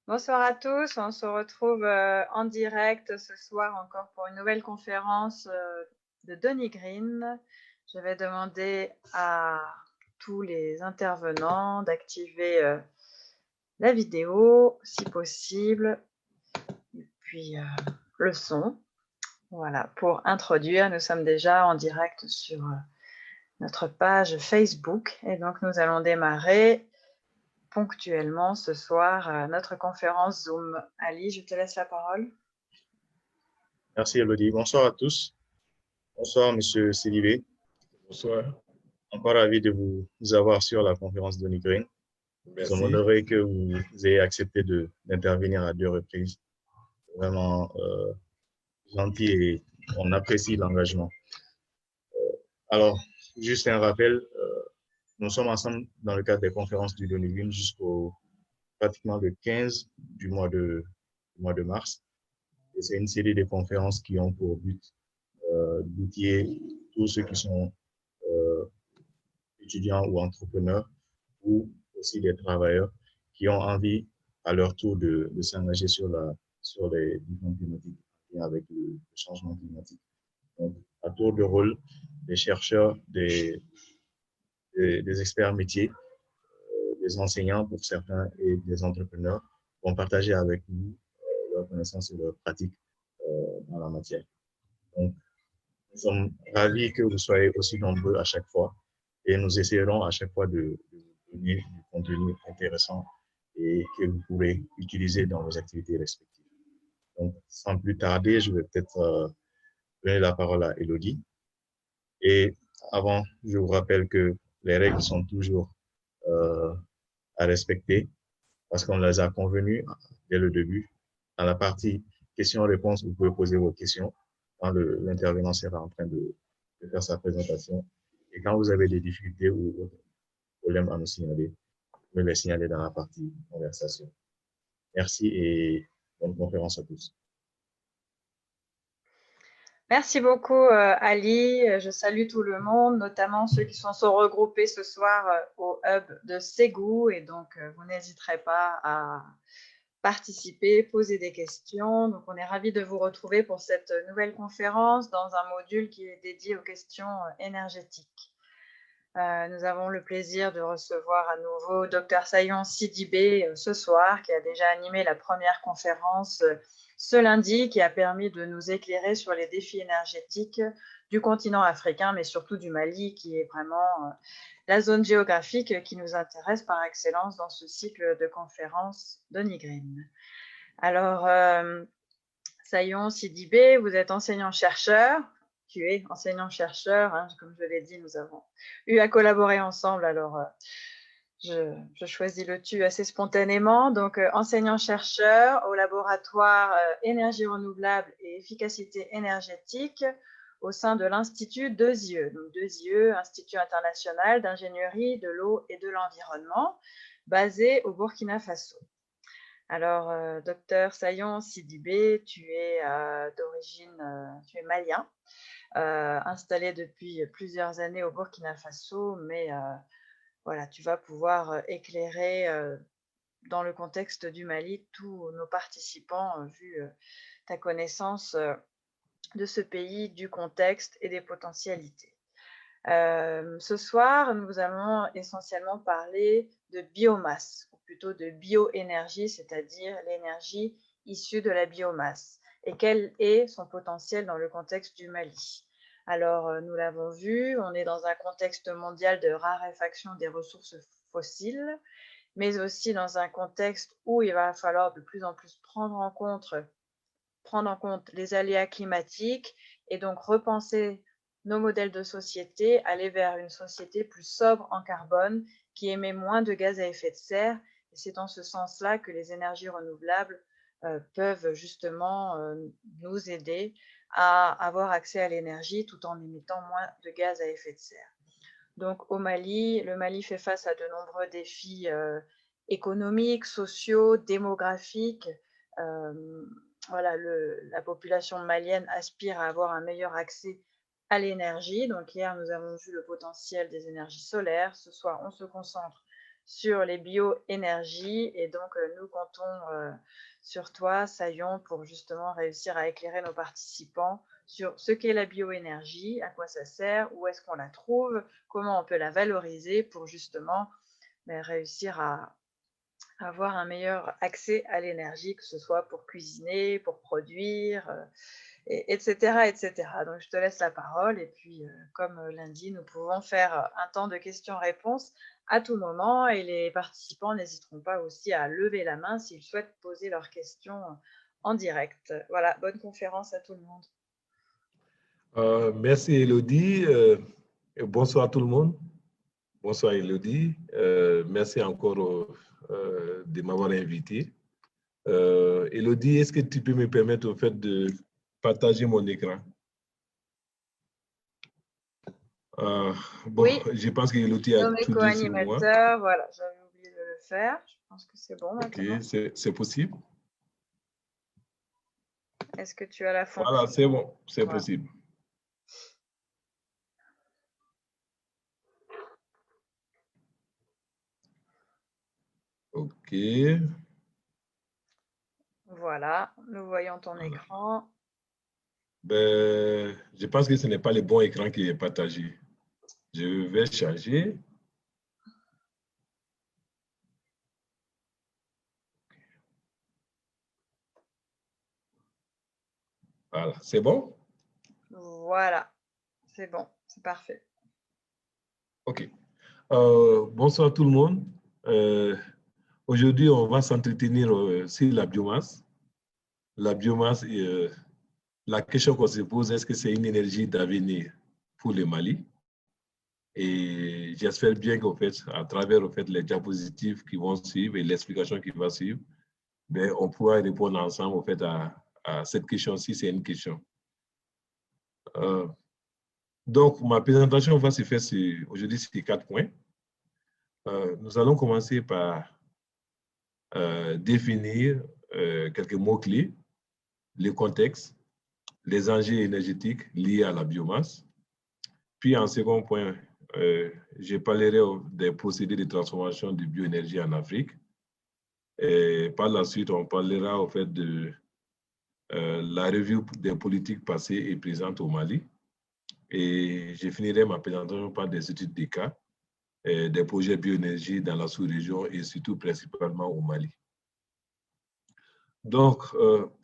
Bonsoir à tous, on se retrouve en direct ce soir encore pour une nouvelle conférence de Donny Green. Je vais demander à tous les intervenants d'activer la vidéo si possible, et puis le son. Voilà, pour introduire, nous sommes déjà en direct sur notre page Facebook et donc nous allons démarrer ponctuellement ce soir notre conférence Zoom. Ali, je te laisse la parole. Merci Elodie. Bonsoir à tous. Bonsoir Monsieur Sidibé. Bonsoir. Encore ravi de vous avoir sur la conférence de Green. Nous sommes honorés que vous ayez accepté d'intervenir à 2 reprises. Vraiment gentil et on apprécie l'engagement. Alors, juste un rappel, nous sommes ensemble dans le cadre des conférences du Donny Green jusqu'au pratiquement le 15 du mois de mars. Et c'est une série de conférences qui ont pour but d'outiller tous ceux qui sont étudiants ou entrepreneurs ou aussi des travailleurs qui ont envie à leur tour de s'engager sur les différentes thématiques avec le changement climatique. Donc, à tour de rôle, des chercheurs, des experts métiers, des enseignants pour certains et des entrepreneurs vont partager avec nous leurs connaissances et leurs pratiques dans la matière. Donc, nous sommes ravis que vous soyez aussi nombreux à chaque fois et nous essayerons à chaque fois de vous donner du contenu intéressant et que vous pourrez utiliser dans vos activités respectives. Donc, sans plus tarder, je vais peut-être donner la parole à Elodie. Et avant, je vous rappelle que les règles sont toujours à respecter parce qu'on les a convenues dès le début. Dans la partie questions-réponses, vous pouvez poser vos questions quand l'intervenant sera en train de faire sa présentation. Et quand vous avez des difficultés ou autres problèmes à nous signaler, vous pouvez les signaler dans la partie conversation. Merci et bonne conférence à tous. Merci beaucoup Ali, je salue tout le monde, notamment ceux qui sont regroupés ce soir au hub de Ségou et donc vous n'hésiterez pas à participer, poser des questions. Donc on est ravis de vous retrouver pour cette nouvelle conférence dans un module qui est dédié aux questions énergétiques. Nous avons le plaisir de recevoir à nouveau Dr Sayon Sidibé ce soir, qui a déjà animé la première conférence ce lundi, qui a permis de nous éclairer sur les défis énergétiques du continent africain, mais surtout du Mali, qui est vraiment la zone géographique qui nous intéresse par excellence dans ce cycle de conférences de Green. Alors, Sayon Sidibé, vous êtes enseignant-chercheur. Tu es enseignant-chercheur, hein, comme je l'ai dit, nous avons eu à collaborer ensemble, alors je choisis le tu assez spontanément. Donc, enseignant-chercheur au laboratoire énergie renouvelable et efficacité énergétique au sein de l'Institut DEUZIE. Donc, DEUZIE, Institut international d'ingénierie de l'eau et de l'environnement, basé au Burkina Faso. Alors, docteur Sayon Sidibé, tu es d'origine, tu es malien, installé depuis plusieurs années au Burkina Faso, mais voilà, tu vas pouvoir éclairer dans le contexte du Mali tous nos participants, vu ta connaissance de ce pays, du contexte et des potentialités. Ce soir, nous allons essentiellement parler de biomasse, ou plutôt de bioénergie, c'est-à-dire l'énergie issue de la biomasse, et quel est son potentiel dans le contexte du Mali. Alors, nous l'avons vu, on est dans un contexte mondial de raréfaction des ressources fossiles, mais aussi dans un contexte où il va falloir de plus en plus prendre en compte les aléas climatiques et donc repenser nos modèles de société, aller vers une société plus sobre en carbone, qui émet moins de gaz à effet de serre. Et c'est dans ce sens-là que les énergies renouvelables peuvent justement nous aider à avoir accès à l'énergie tout en émettant moins de gaz à effet de serre. Donc au Mali, le Mali fait face à de nombreux défis économiques, sociaux, démographiques. Voilà, la population malienne aspire à avoir un meilleur accès à l'énergie. Donc hier, nous avons vu le potentiel des énergies solaires. Ce soir, on se concentre sur les bioénergies. Et donc, nous comptons sur toi, Sayon, pour justement réussir à éclairer nos participants sur ce qu'est la bioénergie, à quoi ça sert, où est-ce qu'on la trouve, comment on peut la valoriser pour justement réussir à avoir un meilleur accès à l'énergie, que ce soit pour cuisiner, pour produire, etc., etc. Donc, je te laisse la parole. Et puis, comme lundi, nous pouvons faire un temps de questions-réponses à tout moment. Et les participants n'hésiteront pas aussi à lever la main s'ils souhaitent poser leurs questions en direct. Voilà, bonne conférence à tout le monde. Merci Élodie. Bonsoir à tout le monde. Bonsoir Élodie. Merci encore de m'avoir invité. Élodie, est-ce que tu peux me permettre au fait de partager mon écran? Bon, oui, je pense qu'Élodie a tout dit sur moi. Voilà, j'avais oublié de le faire. Je pense que c'est bon maintenant. Ok, c'est possible. Est-ce que tu as la fonction? Voilà, c'est bon, c'est possible. Ok. Voilà, nous voyons ton écran. Ben, je pense que ce n'est pas le bon écran qui est partagé. Je vais changer. Voilà, c'est bon? Voilà, c'est bon, c'est parfait. OK. Bonsoir tout le monde. Aujourd'hui, on va s'entretenir sur la biomasse. La biomasse, la question qu'on se pose, est-ce que c'est une énergie d'avenir pour le Mali? Et j'espère bien qu'en fait, à travers en fait, les diapositives qui vont suivre et l'explication qui va suivre, ben, on pourra répondre ensemble en fait, à cette question-ci, c'est une question. Donc, ma présentation va se faire aujourd'hui sur 4 points. Nous allons commencer par définir quelques mots-clés, le contexte, les enjeux énergétiques liés à la biomasse. Puis, en second point, je parlerai des procédés de transformation de bioénergie en Afrique. Et par la suite, on parlera au fait de la revue des politiques passées et présentes au Mali. Et je finirai ma présentation par des études de cas, des projets bioénergie dans la sous-région et surtout principalement au Mali. Donc,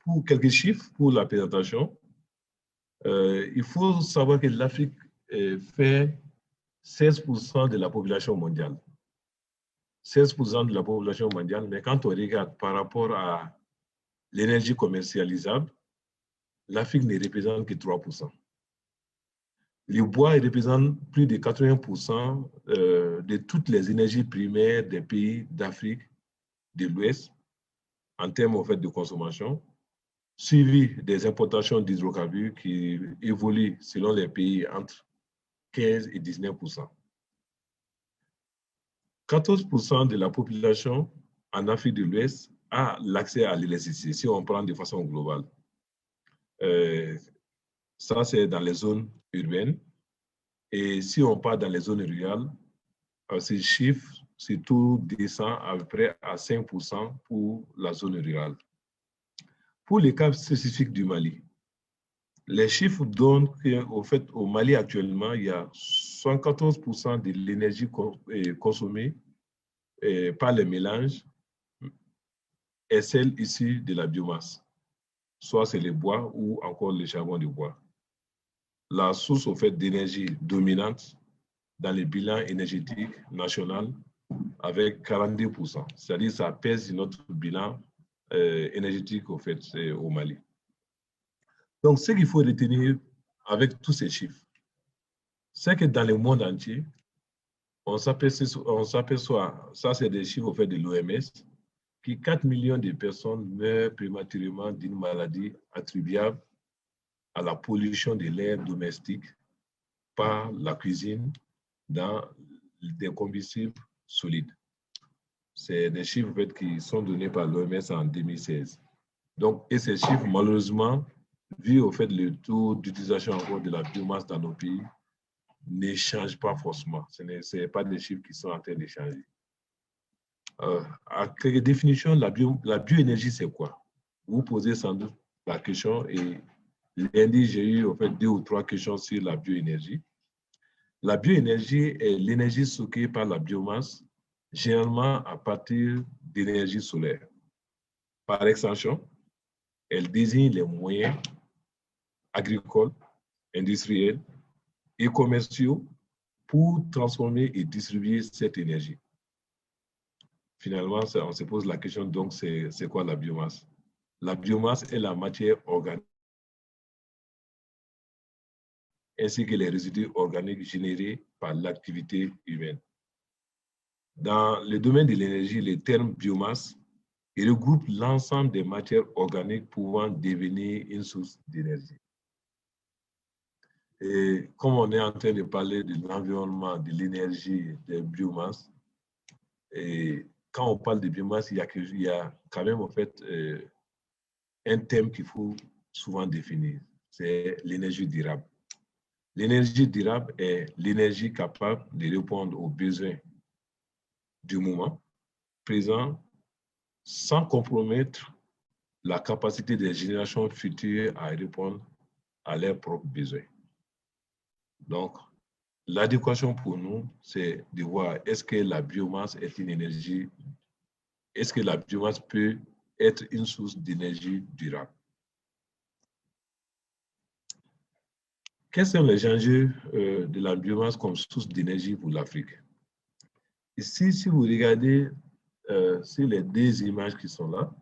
pour quelques chiffres pour la présentation, il faut savoir que l'Afrique fait 16% de la population mondiale. 16% de la population mondiale, mais quand on regarde par rapport à l'énergie commercialisable, l'Afrique ne représente que 3%. Le bois représente plus de 80% de toutes les énergies primaires des pays d'Afrique de l'Ouest en termes en fait, de consommation, suivi des importations d'hydrocarbures qui évoluent selon les pays entre 15 et 19%. 14% de la population en Afrique de l'Ouest a l'accès à l'électricité, si on prend de façon globale. Ça, c'est dans les zones urbaines. Et si on part dans les zones rurales, ces chiffres, surtout, descend à peu près à 5% pour la zone rurale. Pour les cas spécifiques du Mali, les chiffres donnent qu'au fait, au Mali actuellement, il y a 74% de l'énergie consommée par les mélanges est celle issue de la biomasse, soit c'est le bois ou encore le charbon de bois. La source au fait d'énergie dominante dans le bilan énergétique national avec 42%, c'est-à-dire ça pèse notre bilan énergétique au fait au Mali. Donc, ce qu'il faut retenir avec tous ces chiffres, c'est que dans le monde entier, on s'aperçoit, ça c'est des chiffres au fait de l'OMS, que 4 millions de personnes meurent prématurément d'une maladie attribuable à la pollution de l'air domestique par la cuisine dans des combustibles solides. C'est des chiffres en fait, qui sont donnés par l'OMS en 2016. Donc, et ces chiffres, malheureusement, vu au fait le taux d'utilisation encore de la biomasse dans nos pays, ne changent pas forcément. Ce n'est pas des chiffres qui sont en train de changer. À quelques définitions, la bioénergie, c'est quoi? Vous posez sans doute la question et lundi, j'ai eu en fait 2 ou 3 questions sur la bioénergie. La bioénergie est l'énergie stockée par la biomasse, généralement à partir d'énergie solaire. Par extension, elle désigne les moyens agricoles, industriels et commerciaux pour transformer et distribuer cette énergie. Finalement, on se pose la question, donc, c'est quoi la biomasse? La biomasse est la matière organique ainsi que les résidus organiques générés par l'activité humaine. Dans le domaine de l'énergie, le terme biomasse regroupe l'ensemble des matières organiques pouvant devenir une source d'énergie. Et comme on est en train de parler de l'environnement, de l'énergie, des biomasses, et quand on parle de biomasse, il y a quand même en fait un thème qu'il faut souvent définir, c'est l'énergie durable. L'énergie durable est l'énergie capable de répondre aux besoins du moment présent sans compromettre la capacité des générations futures à répondre à leurs propres besoins. Donc, l'adéquation pour nous, c'est de voir est-ce que la biomasse est une énergie, est-ce que la biomasse peut être une source d'énergie durable. Quels sont les enjeux de la biomasse comme source d'énergie pour l'Afrique? Ici, si vous regardez sur les 2 images qui sont là,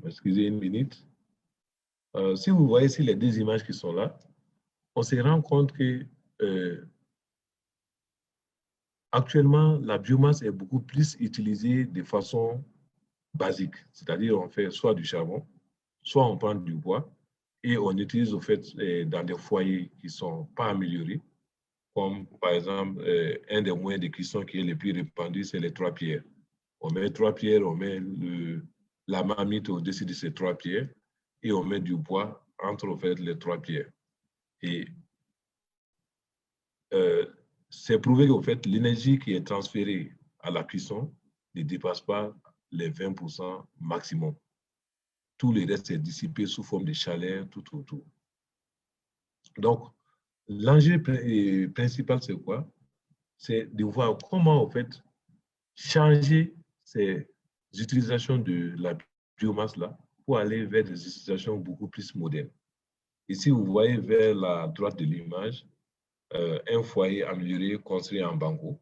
excusez une minute. Si vous voyez sur les 2 images qui sont là, on se rend compte que actuellement, la biomasse est beaucoup plus utilisée de façon basique, c'est-à-dire on fait soit du charbon, soit on prend du bois et on utilise au fait dans des foyers qui ne sont pas améliorés, comme par exemple un des moyens de cuisson qui est le plus répandu, c'est les 3 pierres. On met 3 pierres, on met la marmite au-dessus de ces 3 pierres et on met du bois entre en fait, les 3 pierres. Et c'est prouvé qu'en fait, l'énergie qui est transférée à la cuisson ne dépasse pas les 20% maximum. Tout le reste est dissipé sous forme de chaleur tout autour. Donc, l'enjeu principal, c'est quoi? C'est de voir comment, en fait, changer ces utilisations de la biomasse-là pour aller vers des utilisations beaucoup plus modernes. Ici, vous voyez vers la droite de l'image, un foyer amélioré construit en bambou.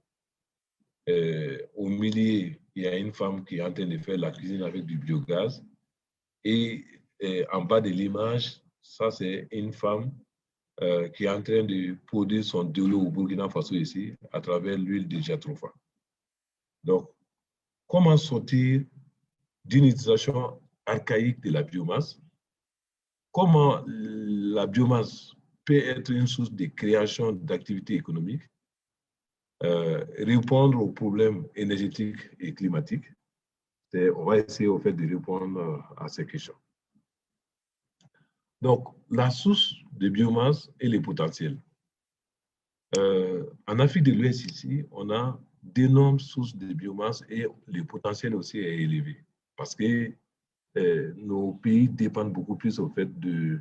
Au milieu, il y a une femme qui est en train de faire la cuisine avec du biogaz. Et en bas de l'image, ça c'est une femme qui est en train de produire son dolo au Burkina Faso ici à travers l'huile de jatropha. Donc, comment sortir d'une utilisation archaïque de la biomasse? Comment la biomasse peut être une source de création d'activités économiques, répondre aux problèmes énergétiques et climatiques? On va essayer au fait de répondre à ces questions. Donc, la source de biomasse et les potentiels. En Afrique de l'Ouest, ici, on a d'énormes sources de biomasse et le potentiel aussi est élevé parce que nos pays dépendent beaucoup plus au fait de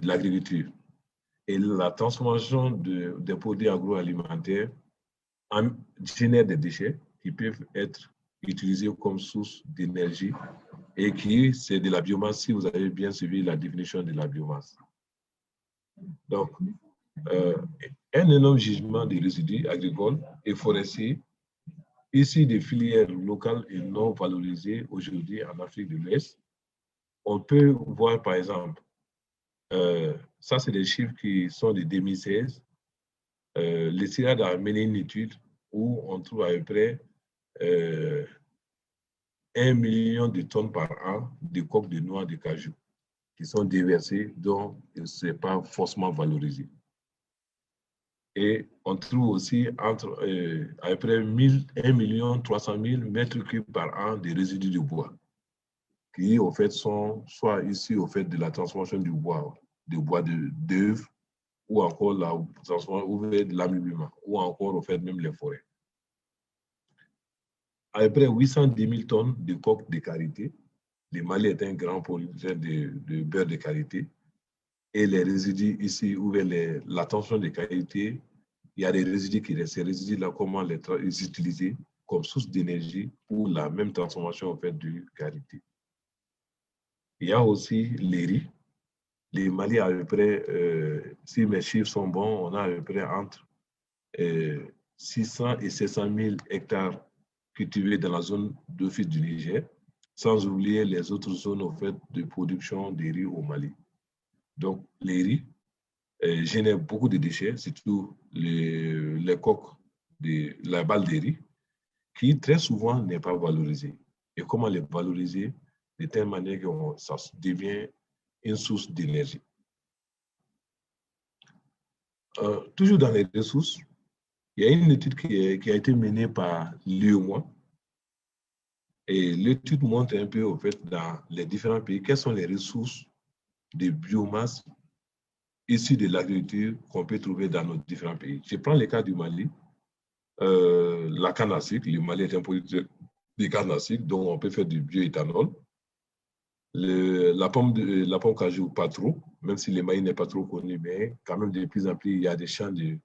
l'agriculture. Et la transformation des produits agroalimentaires génère des déchets qui peuvent être utilisés comme source d'énergie et qui, c'est de la biomasse, si vous avez bien suivi la définition de la biomasse. Donc, un énorme gisement de résidus agricoles et forestiers issus des filières locales et non valorisées aujourd'hui en Afrique de l'Ouest. On peut voir, par exemple, ça c'est des chiffres qui sont de 2016. Le CIRAD a mené une étude où on trouve à peu près 1 million de tonnes par an de coques de noix de cajou qui sont déversées, dont ce n'est pas forcément valorisé. Et on trouve aussi entre à peu près 1 300 000 mètres cubes par an de résidus de bois. qui, au fait, sont soit issus, au fait, de la transformation du bois d'œuvre, ou encore la transformation de l'ameublement, ou encore, au fait, même les forêts. À peu près 810 000 tonnes de coques de karité. Le Mali est un grand producteur de beurre de karité. Et les résidus ici, où la tension de karité, il y a des résidus qui restent. Ces résidus-là, comment les utiliser comme source d'énergie pour la même transformation en fait, du karité. Il y a aussi les riz. Le Mali, à peu près, si mes chiffres sont bons, on a à peu près entre 600 et 700 000 hectares cultivés dans la zone d'office du Niger, sans oublier les autres zones en fait, de production de riz au Mali. Donc, les riz génèrent beaucoup de déchets, surtout les coques de la balle de riz, qui très souvent n'est pas valorisée. Et comment les valoriser de telle manière que ça devient une source d'énergie. Toujours dans les ressources, il y a une étude qui a été menée par l'UEMOA. Et l'étude montre un peu, en fait, dans les différents pays, quelles sont les ressources de biomasse issues de l'agriculture qu'on peut trouver dans nos différents pays. Je prends le cas du Mali. La canne à sucre, le Mali est un producteur de canne à sucre, donc on peut faire du bioéthanol. La pomme cajou, pas trop, même si le Mali n'est pas trop connu, mais quand même de plus en plus, il y a des champs de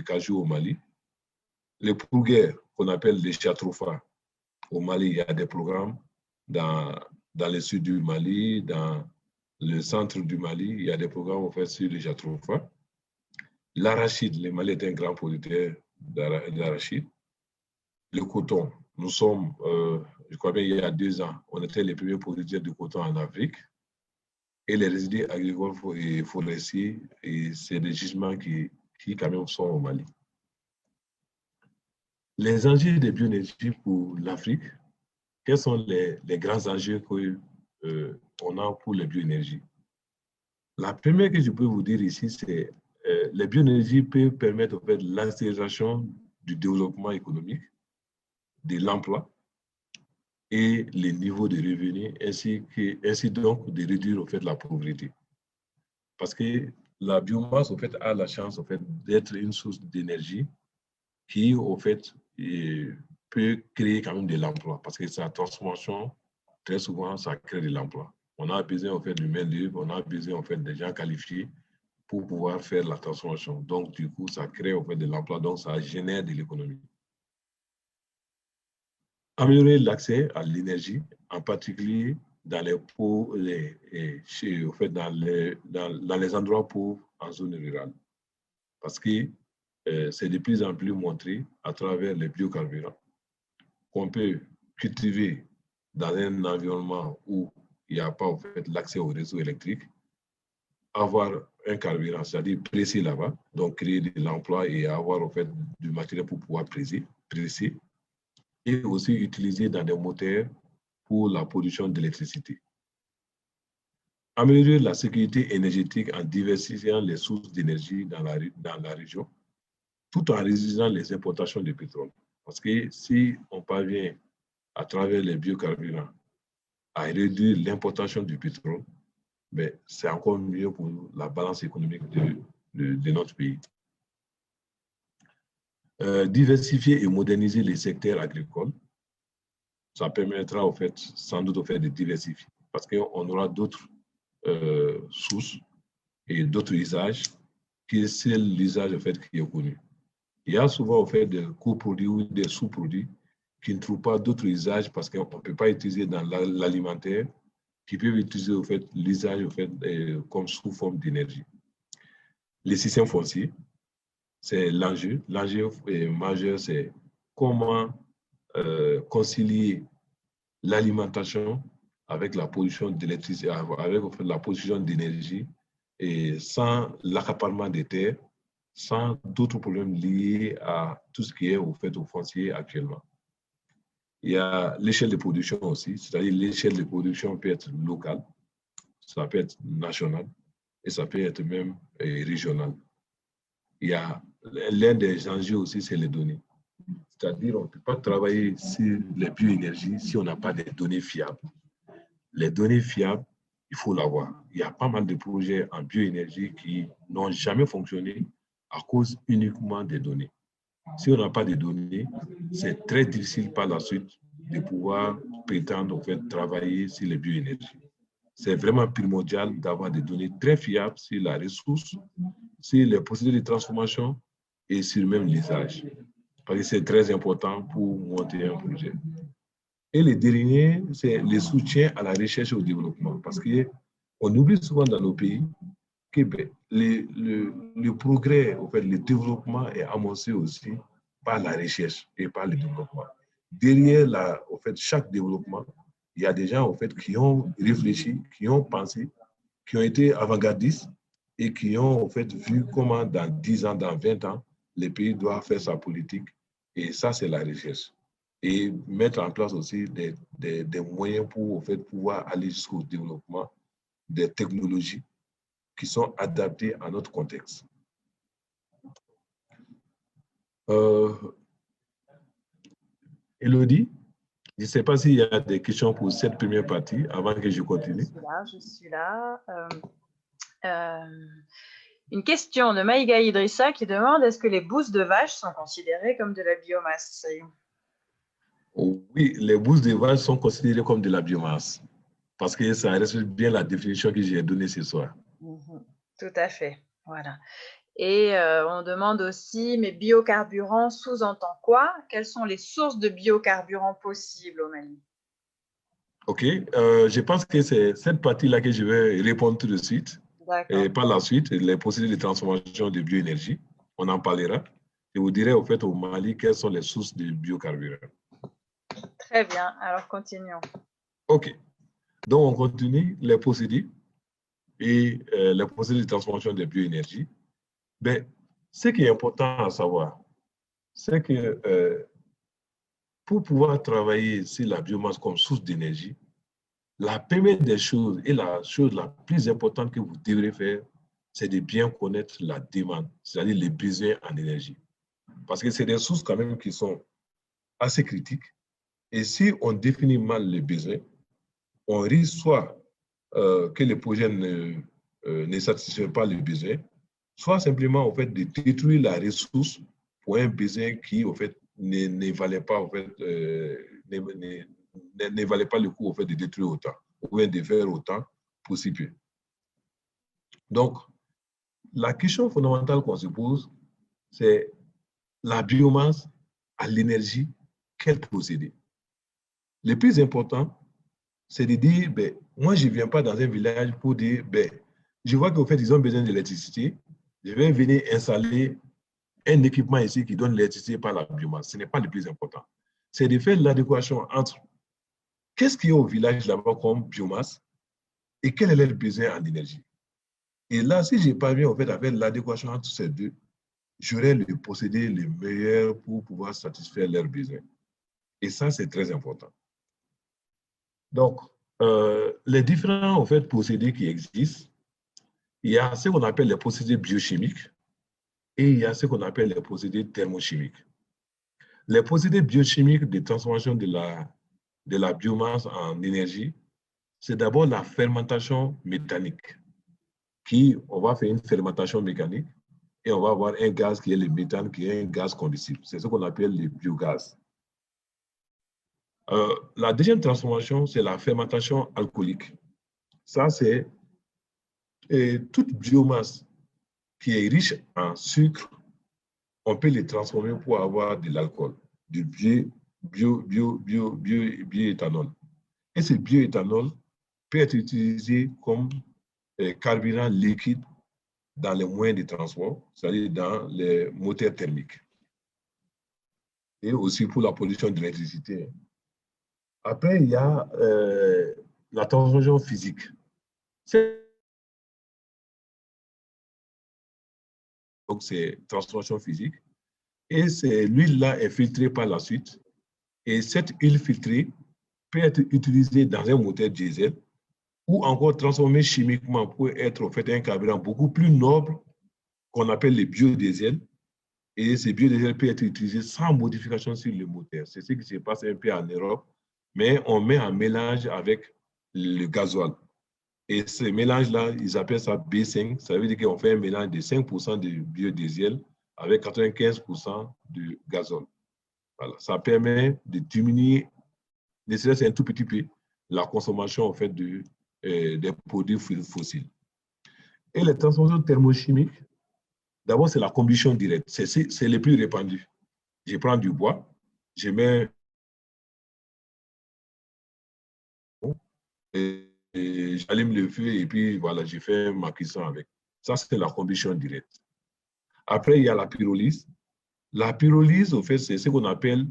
cajou au Mali. Les pourguères, qu'on appelle les chatroufas, au Mali, il y a des programmes dans le sud du Mali, dans le centre du Mali, il y a des programmes en fait, sur les chatroufas. L'arachide, le Mali est un grand producteur d'arachide. Le coton, nous sommes, je crois bien il y a 2 ans, on était les premiers producteurs de coton en Afrique. Et les résidus agricoles et forestiers, c'est des gisements qui quand même sont au Mali. Les enjeux de bioénergie pour l'Afrique, quels sont les grands enjeux qu'on a pour les bioénergies? La première que je peux vous dire ici, c'est les bioénergies peuvent permettre en fait, l'accélération du développement économique, de l'emploi et les niveaux de revenus, ainsi donc de réduire en fait, la pauvreté. Parce que la biomasse en fait, a la chance en fait, d'être une source d'énergie qui en fait, peut créer quand même de l'emploi. Parce que sa transformation, très souvent, ça crée de l'emploi. On a besoin en fait, de main-d'œuvre, on a besoin en fait, de gens qualifiés pour pouvoir faire la transformation. Donc, du coup, ça crée en fait, de l'emploi, donc ça génère de l'économie. Améliorer l'accès à l'énergie, en particulier dans les pauvres, en fait, dans les endroits pauvres en zone rurale. Parce que c'est de plus en plus montré à travers les biocarburants qu'on peut cultiver dans un environnement où il n'y a pas en fait, l'accès au réseau électrique, avoir un carburant, c'est-à-dire presser là-bas, donc créer de l'emploi et avoir en fait, du matériel pour pouvoir presser, et aussi utiliser dans des moteurs pour la production d'électricité. Améliorer la sécurité énergétique en diversifiant les sources d'énergie dans la région, tout en réduisant les importations de pétrole. Parce que si on parvient à travers les biocarburants à réduire l'importation du pétrole, ben, c'est encore mieux pour la balance économique de notre pays. Diversifier et moderniser les secteurs agricoles, ça permettra au fait, sans doute au fait de diversifier, parce qu'on aura d'autres sources et d'autres usages que c'est l'usage au fait qui est connu. Il y a souvent au fait des coproduits ou des sous-produits qui ne trouvent pas d'autres usages parce qu'on ne peut pas utiliser dans l'alimentaire, qui peuvent utiliser au fait l'usage au fait comme sous forme d'énergie. Les systèmes fonciers, c'est l'enjeu. L'enjeu majeur, c'est comment concilier l'alimentation avec la production d'électricité, avec en fait, la production d'énergie, et sans l'accaparement des terres, sans d'autres problèmes liés à tout ce qui est au fait au foncier actuellement. Il y a l'échelle de production aussi, c'est-à-dire l'échelle de production peut être locale, ça peut être nationale et ça peut être même régional. Il y a l'un des enjeux aussi, c'est les données. C'est-à-dire, on ne peut pas travailler sur les bioénergies si on n'a pas des données fiables. Les données fiables, il faut l'avoir. Il y a pas mal de projets en bioénergie qui n'ont jamais fonctionné à cause uniquement des données. Si on n'a pas de données, c'est très difficile par la suite de pouvoir prétendre en fait, travailler sur les bioénergies. C'est vraiment primordial d'avoir des données très fiables sur la ressource, sur les procédés de transformation et sur même l'usage. Parce que c'est très important pour monter un projet. Et le dernier, c'est le soutien à la recherche et au développement. Parce qu'on oublie souvent dans nos pays que le progrès, en fait, le développement est amorcé aussi par la recherche et par le développement. Derrière en fait, chaque développement, il y a des gens en fait, qui ont réfléchi, qui ont pensé, qui ont été avant-gardistes et qui ont en fait, vu comment dans 10 ans, dans 20 ans, les pays doivent faire sa politique. Et ça, c'est la recherche. Et mettre en place aussi des moyens pour en fait, pouvoir aller jusqu'au développement des technologies qui sont adaptées à notre contexte. Élodie, je ne sais pas s'il y a des questions pour cette première partie avant que je continue. Je suis là. Une question de Maïga Idrissa qui demande est-ce que les bousses de vache sont considérées comme de la biomasse? Oui, les bousses de vache sont considérées comme de la biomasse parce que ça respecte bien la définition que j'ai donnée ce soir. Tout à fait, voilà. Et on demande aussi, mais biocarburant sous-entend quoi? Quelles sont les sources de biocarburants possibles au Mali? OK, je pense que c'est cette partie-là que je vais répondre tout de suite. Et par la suite, les procédés de transformation de bioénergie, on en parlera. Je vous dirai au fait au Mali quelles sont les sources de biocarburants. Très bien, alors continuons. OK, donc on continue les procédés et les procédés de transformation de bioénergie. Mais ce qui est important à savoir, c'est que pour pouvoir travailler sur la biomasse comme source d'énergie, la première des choses et la chose la plus importante que vous devrez faire, c'est de bien connaître la demande, c'est-à-dire les besoins en énergie. Parce que c'est des sources quand même qui sont assez critiques. Et si on définit mal les besoins, on risque soit que le projet ne satisfait pas les besoins, soit simplement en fait, de détruire la ressource pour un besoin qui en fait, ne valait pas en fait, ne valait pas le coup en fait, de détruire autant ou bien de faire autant pour si peu. Donc, la question fondamentale qu'on se pose, c'est la biomasse à l'énergie, quel procédé? Le plus important, c'est de dire, ben, moi, je ne viens pas dans un village pour dire, ben, je vois qu'en fait, ils ont besoin d'électricité, je vais venir installer un équipement ici qui donne l'électricité par la biomasse. Ce n'est pas le plus important. C'est de faire l'adéquation entre qu'est-ce qu'il y a au village là-bas comme biomasse et quel est leur besoin en énergie. Et là, si je parviens en fait à faire l'adéquation entre ces deux, j'aurai le procédé le meilleur pour pouvoir satisfaire leurs besoins. Et ça, c'est très important. Donc, les différents en fait, procédés qui existent, il y a ce qu'on appelle les procédés biochimiques et il y a ce qu'on appelle les procédés thermochimiques. Les procédés biochimiques de transformation de la biomasse en énergie, c'est d'abord la fermentation mécanique, on va faire une fermentation mécanique et on va avoir un gaz qui est le méthane, qui est un gaz combustible. C'est ce qu'on appelle le biogaz. La deuxième transformation, c'est la fermentation alcoolique. Ça, c'est toute biomasse qui est riche en sucre, on peut les transformer pour avoir de l'alcool, du bioéthanol. Et ce bioéthanol peut être utilisé comme carburant liquide dans les moyens de transport, c'est-à-dire dans les moteurs thermiques. Et aussi pour la production d'électricité. Après, il y a la transformation physique. Donc, c'est transformation physique. Et l'huile-là est filtrée par la suite. Et cette huile filtrée peut être utilisée dans un moteur diesel ou encore transformée chimiquement pour être en fait un carburant beaucoup plus noble qu'on appelle le biodiesel Et ce biodiesel peut être utilisé sans modification sur le moteur. C'est ce qui se passe un peu en Europe, mais on met un mélange avec le gasoil. Et ce mélange-là, ils appellent ça B5. Ça veut dire qu'on fait un mélange de 5% de biodiesel avec 95% de gazole. Voilà. Ça permet de diminuer, ne serait-ce un tout petit peu, la consommation en fait, des produits fossiles. Et les transformations thermochimiques, d'abord, c'est la combustion directe. C'est le plus répandu. Je prends du bois, je mets et j'allume le feu et puis voilà, je fais ma cuisson avec. Ça, c'est la combustion directe. Après, il y a la pyrolyse. La pyrolyse, au fait, c'est ce qu'on appelle,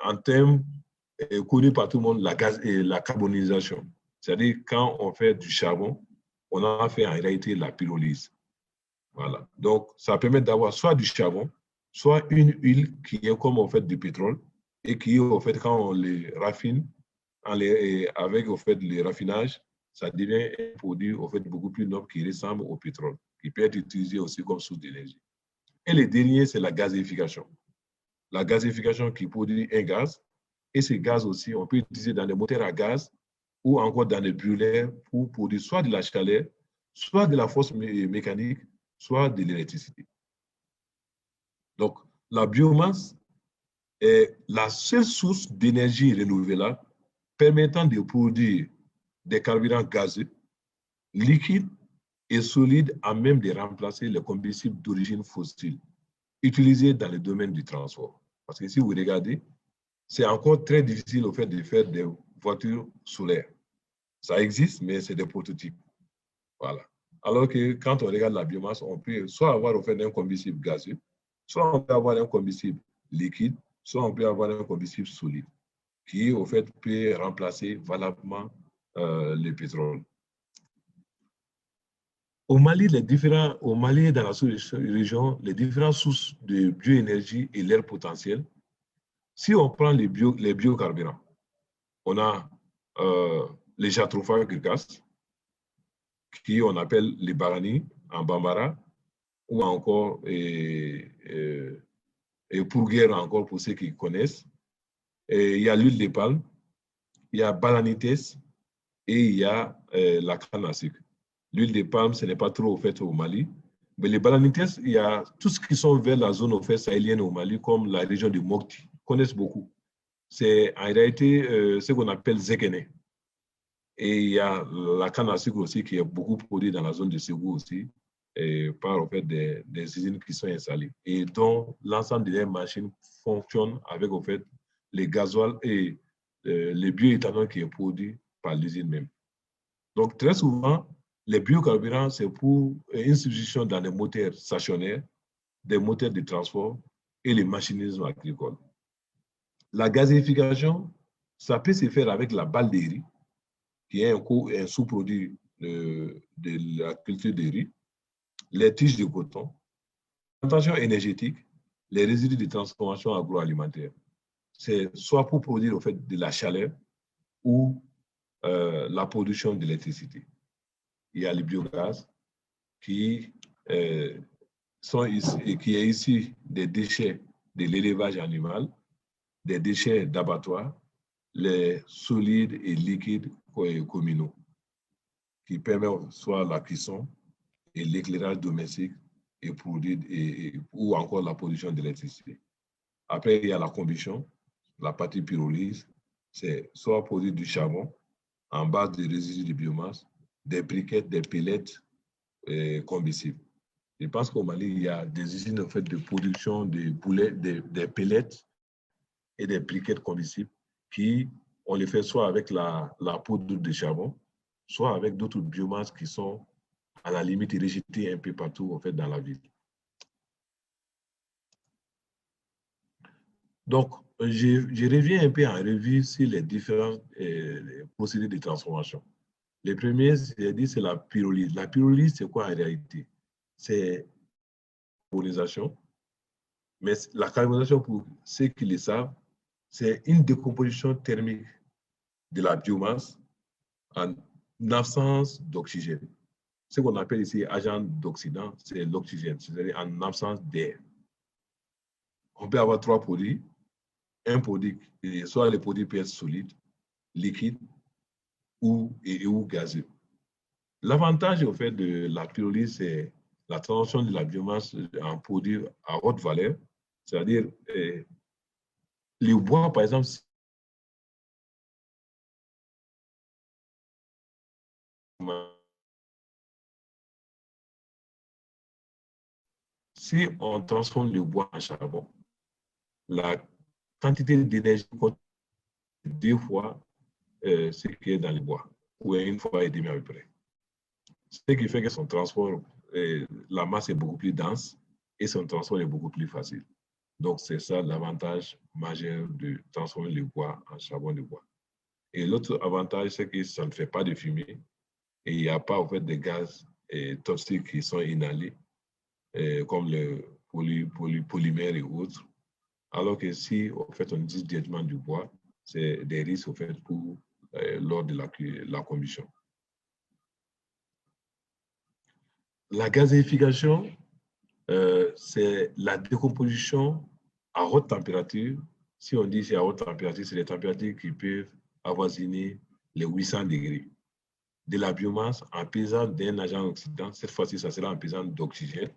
en termes connus par tout le monde, la carbonisation. C'est-à-dire, quand on fait du charbon, on a fait en réalité la pyrolyse. Voilà. Donc, ça permet d'avoir soit du charbon, soit une huile qui est comme en fait du pétrole et qui, en fait, quand on les raffine, avec en fait, le raffinage, ça devient un produit en fait, beaucoup plus noble qui ressemble au pétrole, qui peut être utilisé aussi comme source d'énergie. Et le dernier, c'est la gazéification. La gazéification qui produit un gaz, et ce gaz aussi, on peut l'utiliser dans les moteurs à gaz ou encore dans les brûleurs pour produire soit de la chaleur, soit de la force mécanique, soit de l'électricité. Donc, la biomasse est la seule source d'énergie renouvelable permettant de produire des carburants gazeux, liquides et solides à même de remplacer les combustibles d'origine fossile utilisés dans le domaine du transport. Parce que si vous regardez, c'est encore très difficile au fait de faire des voitures solaires. Ça existe, mais c'est des prototypes. Voilà. Alors que quand on regarde la biomasse, on peut soit avoir au fait un combustible gazeux, soit on peut avoir un combustible liquide, soit on peut avoir un combustible solide, qui au fait peut remplacer valablement le pétrole. Au Mali, dans la sous-région, les différentes sources de bioénergie et leur potentiel, si on prend les biocarburants, on a les jatrophages gaz, qui on appelle les barani en bambara, ou encore et pourguère encore pour ceux qui connaissent. Et il y a l'huile de palme, il y a balanites et il y a la canne à sucre. L'huile de palme, ce n'est pas trop au fait au Mali. Mais les balanites, il y a tout ce qui sont vers la zone au fait sahélienne au Mali, comme la région de Mopti, connaissent beaucoup. C'est en réalité ce qu'on appelle Zekene. Et il y a la canne à sucre aussi qui est beaucoup produite dans la zone de Ségou aussi, et par en fait, des usines qui sont installées et dont l'ensemble des machines fonctionnent avec en fait, les gasoils et les bioéthanol qui est produit par l'usine même. Donc, très souvent, les biocarburants, c'est pour une substitution dans les moteurs stationnaires, des moteurs de transport et les machinismes agricoles. La gazéification, ça peut se faire avec la balle de riz, qui est un sous-produit de la culture de riz, les tiges de coton, l'implantation énergétique, les résidus de transformation agroalimentaire. C'est soit pour produire en fait, de la chaleur ou la production d'électricité. Il y a le biogaz qui est issu des déchets de l'élevage animal, des déchets d'abattoirs, les solides et liquides communaux, qui permettent soit la cuisson et l'éclairage domestique ou encore la production d'électricité. Après, il y a la combustion, la partie pyrolyse, c'est soit produire du charbon en base de résidus de biomasse, des briquettes, des pellets combustibles. Je pense qu'au Mali, il y a des usines en fait, de production de des pellets et des briquettes combustibles qui, on les fait soit avec la poudre de charbon, soit avec d'autres biomasses qui sont à la limite rejetées un peu partout en fait, dans la ville. Donc, je reviens un peu en revue sur les différents procédés de transformation. Le premier, c'est la pyrolyse. La pyrolyse, c'est quoi en réalité? C'est la carbonisation. Mais la carbonisation, pour ceux qui le savent, c'est une décomposition thermique de la biomasse en absence d'oxygène. Ce qu'on appelle ici agent d'oxydant, c'est l'oxygène, c'est-à-dire en absence d'air. on peut avoir 3 produits. Un produit, soit le produit peut être solide, liquide ou gazeux. L'avantage au fait de la pyrolyse, c'est la transformation de la biomasse en produit à haute valeur, c'est-à-dire les bois, par exemple, si on transforme le bois en charbon, la quantité d'énergie compte 2 fois ce qui est dans le bois, ou 1 fois et demi à peu près. Ce qui fait que son transport, la masse est beaucoup plus dense et son transport est beaucoup plus facile. Donc, c'est ça l'avantage majeur de transformer le bois en charbon de bois. Et l'autre avantage, c'est que ça ne fait pas de fumée et il n'y a pas en fait de gaz toxiques qui sont inhalés, comme le polymère et autres. Alors que si en fait, on utilise directement du bois, c'est des risques en fait, lors de la combustion. La gazéification, c'est la décomposition à haute température. Si on dit c'est à haute température, c'est les températures qui peuvent avoisiner les 800 degrés de la biomasse en pesant d'un agent oxydant. Cette fois-ci, ça sera en pesant d'oxygène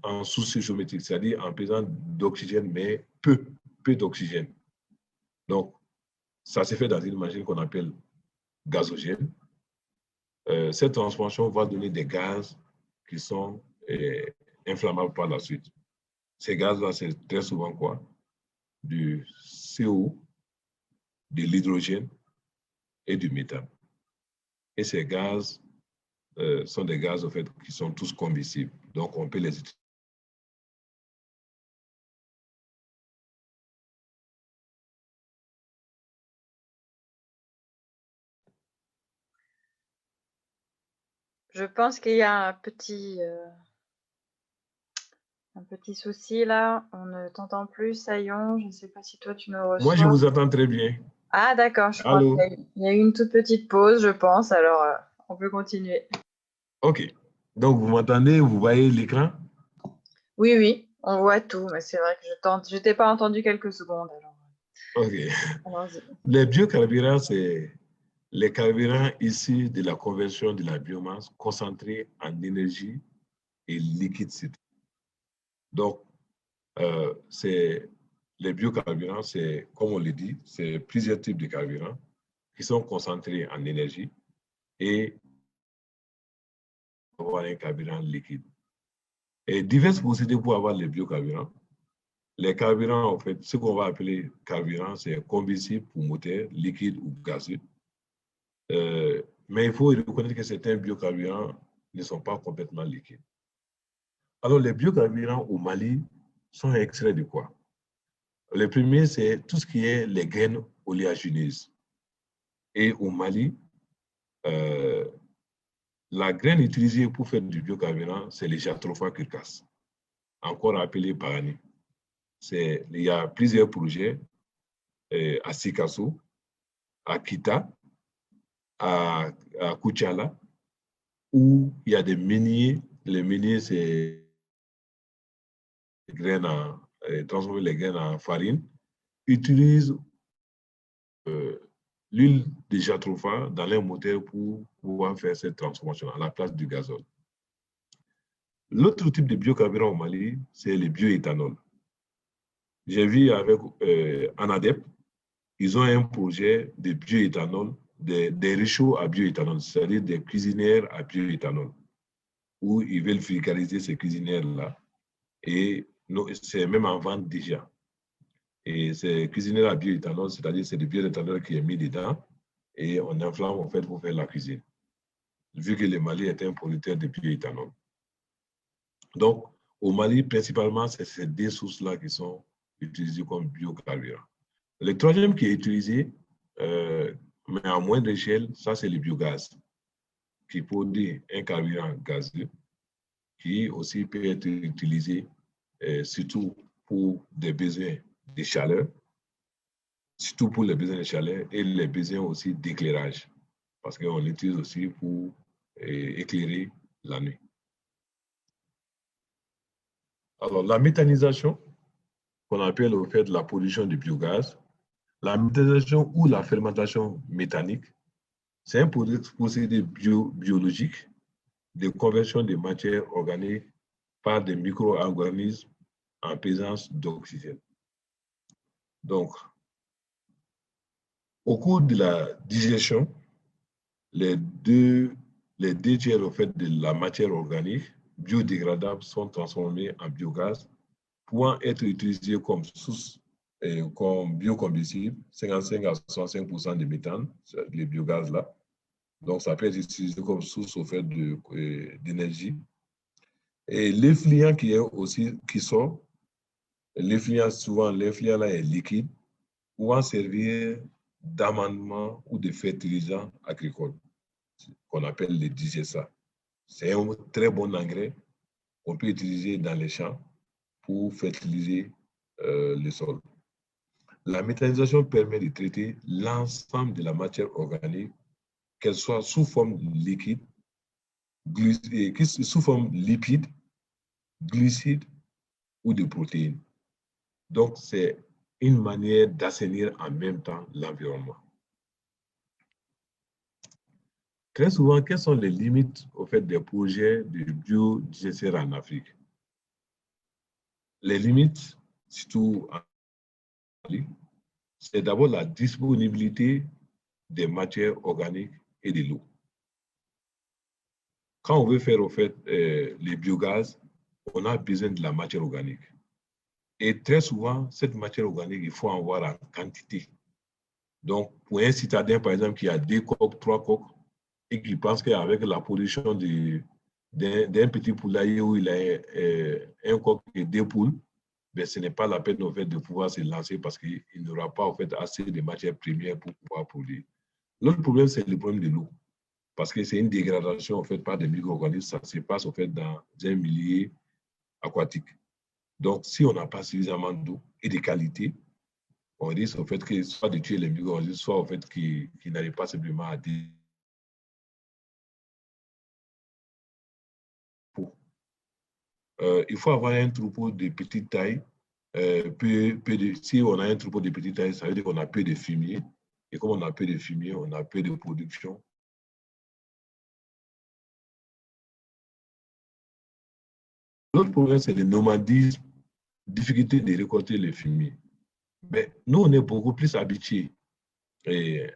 en sous-géométrique, c'est-à-dire en pesant d'oxygène, mais peu d'oxygène. Donc, ça se fait dans une machine qu'on appelle gazogène. Cette transformation va donner des gaz qui sont inflammables par la suite. Ces gaz-là, c'est très souvent quoi? Du CO, de l'hydrogène et du méthane. Et ces gaz sont des gaz en fait, qui sont tous combustibles. Donc, on peut les utiliser. Je pense qu'il y a un petit souci là. On ne t'entend plus, Sayon. Je ne sais pas si toi tu me reçois. Moi, je vous attends très bien. Ah d'accord, je crois Allô? qu'il y a eu une toute petite pause, je pense. Alors, on peut continuer. OK. Donc, vous m'entendez? Vous voyez l'écran? Oui, oui, on voit tout. Mais c'est vrai que je t'ai pas entendu quelques secondes. Alors. OK. Allons-y. Les biocarburants, c'est les carburants issus de la conversion de la biomasse concentrée en énergie et liquide. Donc, les biocarburants, c'est, comme on le dit, c'est plusieurs types de carburants qui sont concentrés en énergie et avoir un carburant liquide. Et divers procédés pour avoir les biocarburants. Les carburants, en fait, ce qu'on va appeler carburant, c'est combustible pour moteur, liquide ou gazeux. Mais il faut reconnaître que certains biocarburants ne sont pas complètement liquides. Alors, les biocarburants au Mali sont extraits de quoi? Le premier, c'est tout ce qui est les graines oléagineuses. Et au Mali, la graine utilisée pour faire du biocarburant, c'est le Jatropha curcas, encore appelé Parani. Il y a plusieurs projets à Sikasso, à Kita, à Kuchala, où il y a des meuniers. Les meuniers, c'est transformer les graines en farine, utilisent l'huile de jatropha dans leur moteur pour pouvoir faire cette transformation à la place du gazole. L'autre type de biocarburant au Mali, c'est le bioéthanol. J'ai vu avec Anadep, ils ont un projet de bioéthanol, des réchauds à bioéthanol, c'est-à-dire des cuisinières à bioéthanol, où ils veulent vulgariser ces cuisinières-là. Et c'est même en vente déjà. Et ces cuisinières à bioéthanol, c'est-à-dire c'est du bioéthanol qui est mis dedans et on inflamme en fait pour faire la cuisine, vu que le Mali est un producteur de bioéthanol. Donc, au Mali, principalement, c'est ces deux sources-là qui sont utilisées comme biocarburant. Le troisième qui est utilisé, mais à moindre échelle, ça c'est le biogaz, qui produit un carburant gazeux, qui aussi peut être utilisé surtout pour des besoins de chaleur, surtout pour les besoins de chaleur et les besoins aussi d'éclairage, parce qu'on l'utilise aussi pour éclairer la nuit. Alors, la méthanisation, qu'on appelle au fait la production du biogaz. La méthanisation ou la fermentation méthanique, c'est un procédé biologique de conversion des matières organiques par des micro-organismes en présence d'oxygène. Donc, au cours de la digestion, les deux tiers au fait, de la matière organique biodégradable sont transformés en biogaz, pouvant être utilisés comme source comme biocombustible, 55 à 65% de méthane, les biogaz là. Donc, ça peut être utilisé comme source au fait d'énergie. Et l'effluent qui sort, l'effluent, souvent, l'effluent là est liquide, pouvant servir d'amendement ou de fertilisant agricole, qu'on appelle les DGSA. C'est un très bon engrais qu'on peut utiliser dans les champs pour fertiliser le sol. La méthanisation permet de traiter l'ensemble de la matière organique, qu'elle soit sous forme liquide, sous forme lipide, glucides ou de protéines. Donc, c'est une manière d'assainir en même temps l'environnement. Très souvent, quelles sont les limites au fait des projets de biodigester en Afrique? Les limites, surtout en Afrique, c'est d'abord la disponibilité des matières organiques et de l'eau. Quand on veut faire au fait les biogaz, on a besoin de la matière organique. Et très souvent, cette matière organique, il faut en avoir en quantité. Donc, pour un citadin, par exemple, qui a 2 coqs, 3 coqs, et qui pense qu'avec la production d'un petit poulailler où il a un coq et 2 poules, ben, ce n'est pas la peine en fait, de pouvoir se lancer parce qu'il n'aura pas en fait, assez de matières premières pour pouvoir produire. L'autre problème, c'est le problème de l'eau. Parce que c'est une dégradation en fait, par des micro-organismes. Ça se passe en fait, dans un milieu aquatique. Donc, si on n'a pas suffisamment d'eau et de qualité, on risque en fait, que soit de tuer les micro-organismes, soit en fait, qu'ils n'arrivent pas simplement à il faut avoir un troupeau de petite taille. Si on a un troupeau de petite taille, ça veut dire qu'on a peu de fumier. Et comme on a peu de fumier, on a peu de production. L'autre problème, c'est le nomadisme, difficulté de récolter le fumier. Mais nous, on est beaucoup plus habitués. Et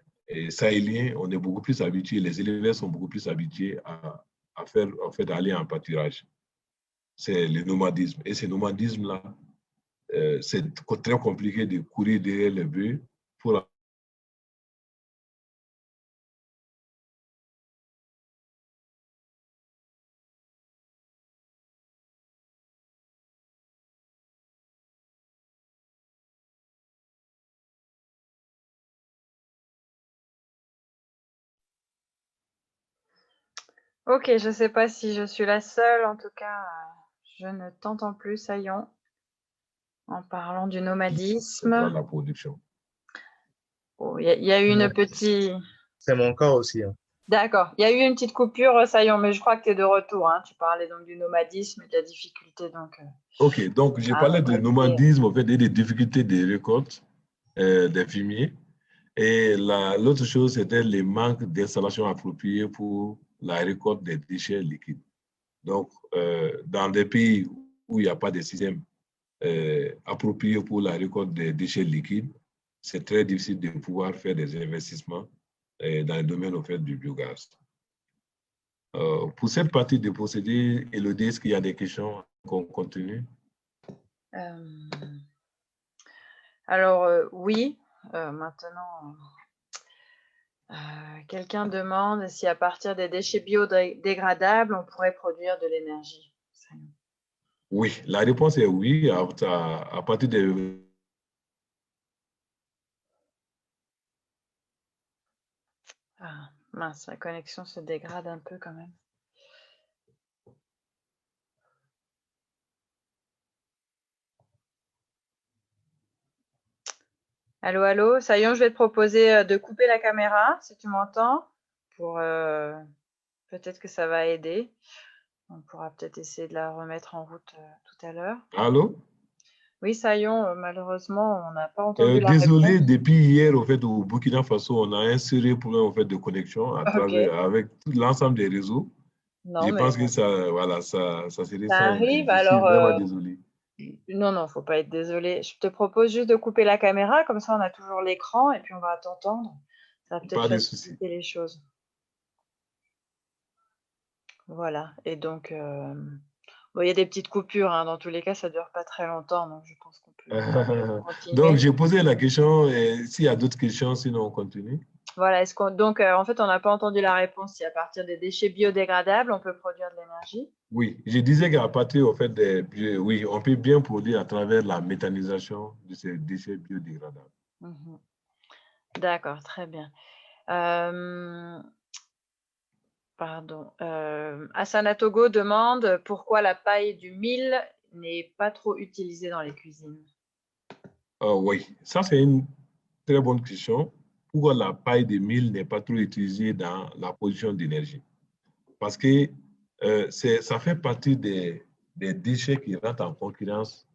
sahéliens, on est beaucoup plus habitués. Les éleveurs sont beaucoup plus habitués à faire, en fait, aller en pâturage. C'est le nomadisme. Et ce nomadisme-là, c'est très compliqué de courir derrière les bœufs pour Ok, je ne sais pas si je suis la seule, en tout cas, je ne t'entends plus, Sayon, en parlant du nomadisme. la production. Oh, il y a eu une petite... C'est mon cas aussi. Hein. D'accord, il y a eu une petite coupure, Sayon, mais je crois que tu es de retour. Hein. Tu parlais donc du nomadisme et de la difficulté. Donc, Ok, donc je parlais de nomadisme, en fait, et des difficultés de récolte des fumiers. Et l'autre chose, c'était le manque d'installations appropriées pour la récolte des déchets liquides. Donc, dans des pays où il n'y a pas de système approprié pour la récolte des déchets liquides, c'est très difficile de pouvoir faire des investissements dans le domaine au fait, du biogaz. Pour cette partie de procédé, Élodie, est-ce qu'il y a des questions qu'on continue? Alors, oui, maintenant, quelqu'un demande si à partir des déchets biodégradables, on pourrait produire de l'énergie. Oui, la réponse est oui. À partir de... Ah, mince, la connexion se dégrade un peu quand même. Allô, allô, Sayon, je vais te proposer de couper la caméra, si tu m'entends, pour peut-être que ça va aider. On pourra peut-être essayer de la remettre en route tout à l'heure. Allô? Oui, Sayon, malheureusement, on n'a pas entendu la Désolé, réponse. depuis hier, au fait, au Burkina Faso, on a un sérieux problème au fait, de connexion à Ok, travers, avec l'ensemble des réseaux. non, Je mais pense que bon, ça, voilà, ça serait ça ça. arrive. Je suis Alors, vraiment désolé. non, faut pas être désolé. Je te propose juste de couper la caméra, comme ça on a toujours l'écran et puis on va t'entendre. Ça va peut-être Pas de souci. faciliter les choses. Voilà. Et donc, bon, il y a des petites coupures, hein. Dans tous les cas, ça dure pas très longtemps, donc je pense qu'on peut Donc, continuer. j'ai posé la question, et s'il y a d'autres questions, sinon on continue. Voilà. Donc, en fait, on n'a pas entendu la réponse. Si à partir des déchets biodégradables, on peut produire de l'énergie. Oui, je disais qu'à partir au fait oui, on peut bien produire à travers la méthanisation de ces déchets biodégradables. Mhm. D'accord, très bien. Pardon. Asana Togo demande pourquoi la paille du mil n'est pas trop utilisée dans les cuisines. Oui, ça c'est une très bonne question. Pourquoi la paille de mil n'est pas trop utilisée dans la production d'énergie? Parce que ça fait partie des déchets qui rentrent en concurrence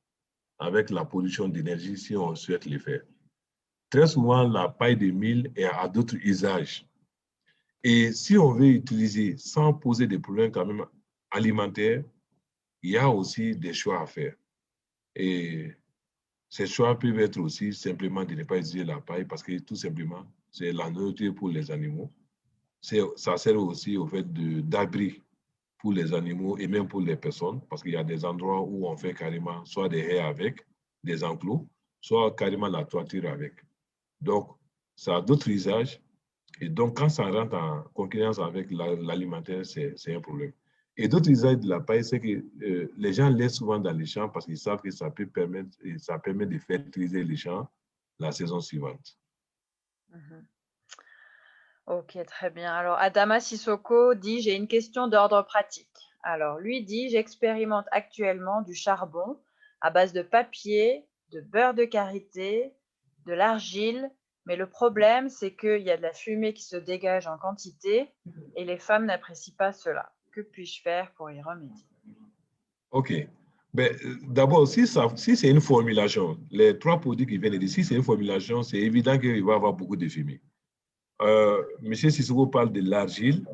avec la production d'énergie si on souhaite les faire. Très souvent, la paille de mil a d'autres usages. Et si on veut utiliser sans poser des problèmes quand même alimentaires, il y a aussi des choix à faire. Et ces choix peuvent être aussi simplement de ne pas utiliser la paille parce que tout simplement, c'est la nourriture pour les animaux. Ça sert aussi au fait d'abri pour les animaux et même pour les personnes parce qu'il y a des endroits où on fait carrément soit des haies avec, des enclos, soit carrément la toiture avec. Donc, ça a d'autres usages. Et donc, quand ça rentre en concurrence avec l'alimentaire, c'est un problème. Et d'autres usages de la paille, c'est que les gens laissent souvent dans les champs parce qu'ils savent que ça permet de fertiliser les champs la saison suivante. Mhm. Ok, très bien. Alors, Adama Sissoko dit, j'ai une question d'ordre pratique. Alors, lui dit, j'expérimente actuellement du charbon à base de papier, de beurre de karité, de l'argile, mais le problème, c'est qu'il y a de la fumée qui se dégage en quantité et les femmes n'apprécient pas cela. Que puis-je faire pour y remédier? OK. Ben, d'abord, si c'est une formulation, les trois produits qui viennent de dire, si c'est une formulation, c'est évident qu'il va y avoir beaucoup de fumée. Monsieur Sissoko parle de l'argile,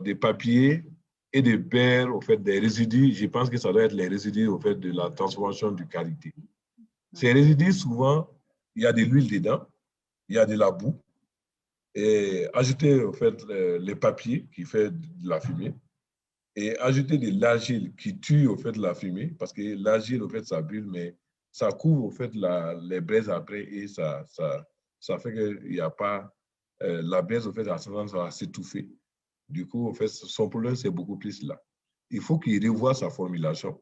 des papiers et des beurre, au fait, des résidus. Je pense que ça doit être les résidus, au fait, de la transformation du karité. Ces résidus, souvent, il y a de l'huile dedans, il y a de la boue, et ajouter, au fait, les papiers qui fait de la fumée, et ajouter de l'argile qui tue, au fait, la fumée, parce que l'argile, au fait, ça brûle, mais ça couvre, au fait, les braises après, et ça fait qu'il n'y a pas, la braise, au fait, a tendance à s'étouffer. Du coup, en fait, son problème, c'est beaucoup plus là. Il faut qu'il revoie sa formulation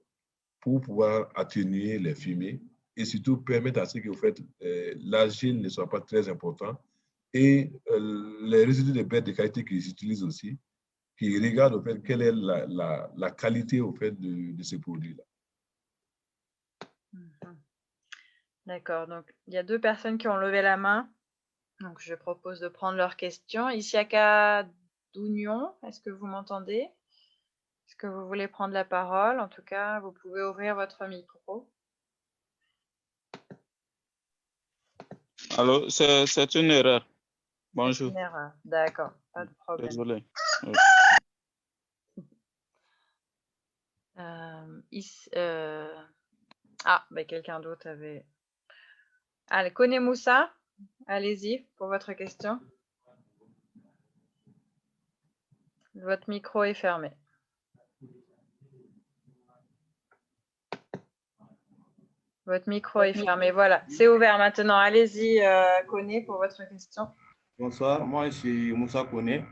pour pouvoir atténuer les fumées et surtout permettre à ce que, en fait, l'argile ne soit pas très important et les résidus de bêtes de qualité qu'ils utilisent aussi, qui regardent, en fait, quelle est la qualité, en fait, de ces produits-là. D'accord, donc il y a deux personnes qui ont levé la main. Donc je propose de prendre leurs questions. Isiaka Dounion, est-ce que vous m'entendez? Est-ce que vous voulez prendre la parole? En tout cas, vous pouvez ouvrir votre micro. Allô, c'est une erreur. Bonjour. Une erreur. D'accord, pas de problème. Désolé. Oui. Quelqu'un d'autre avait... Allez, Kone Moussa, allez-y pour votre question. Votre micro est fermé. Votre micro est fermé. Voilà, c'est ouvert maintenant. Allez-y, Kone, pour votre question. Bonsoir, moi je suis Moussa Kone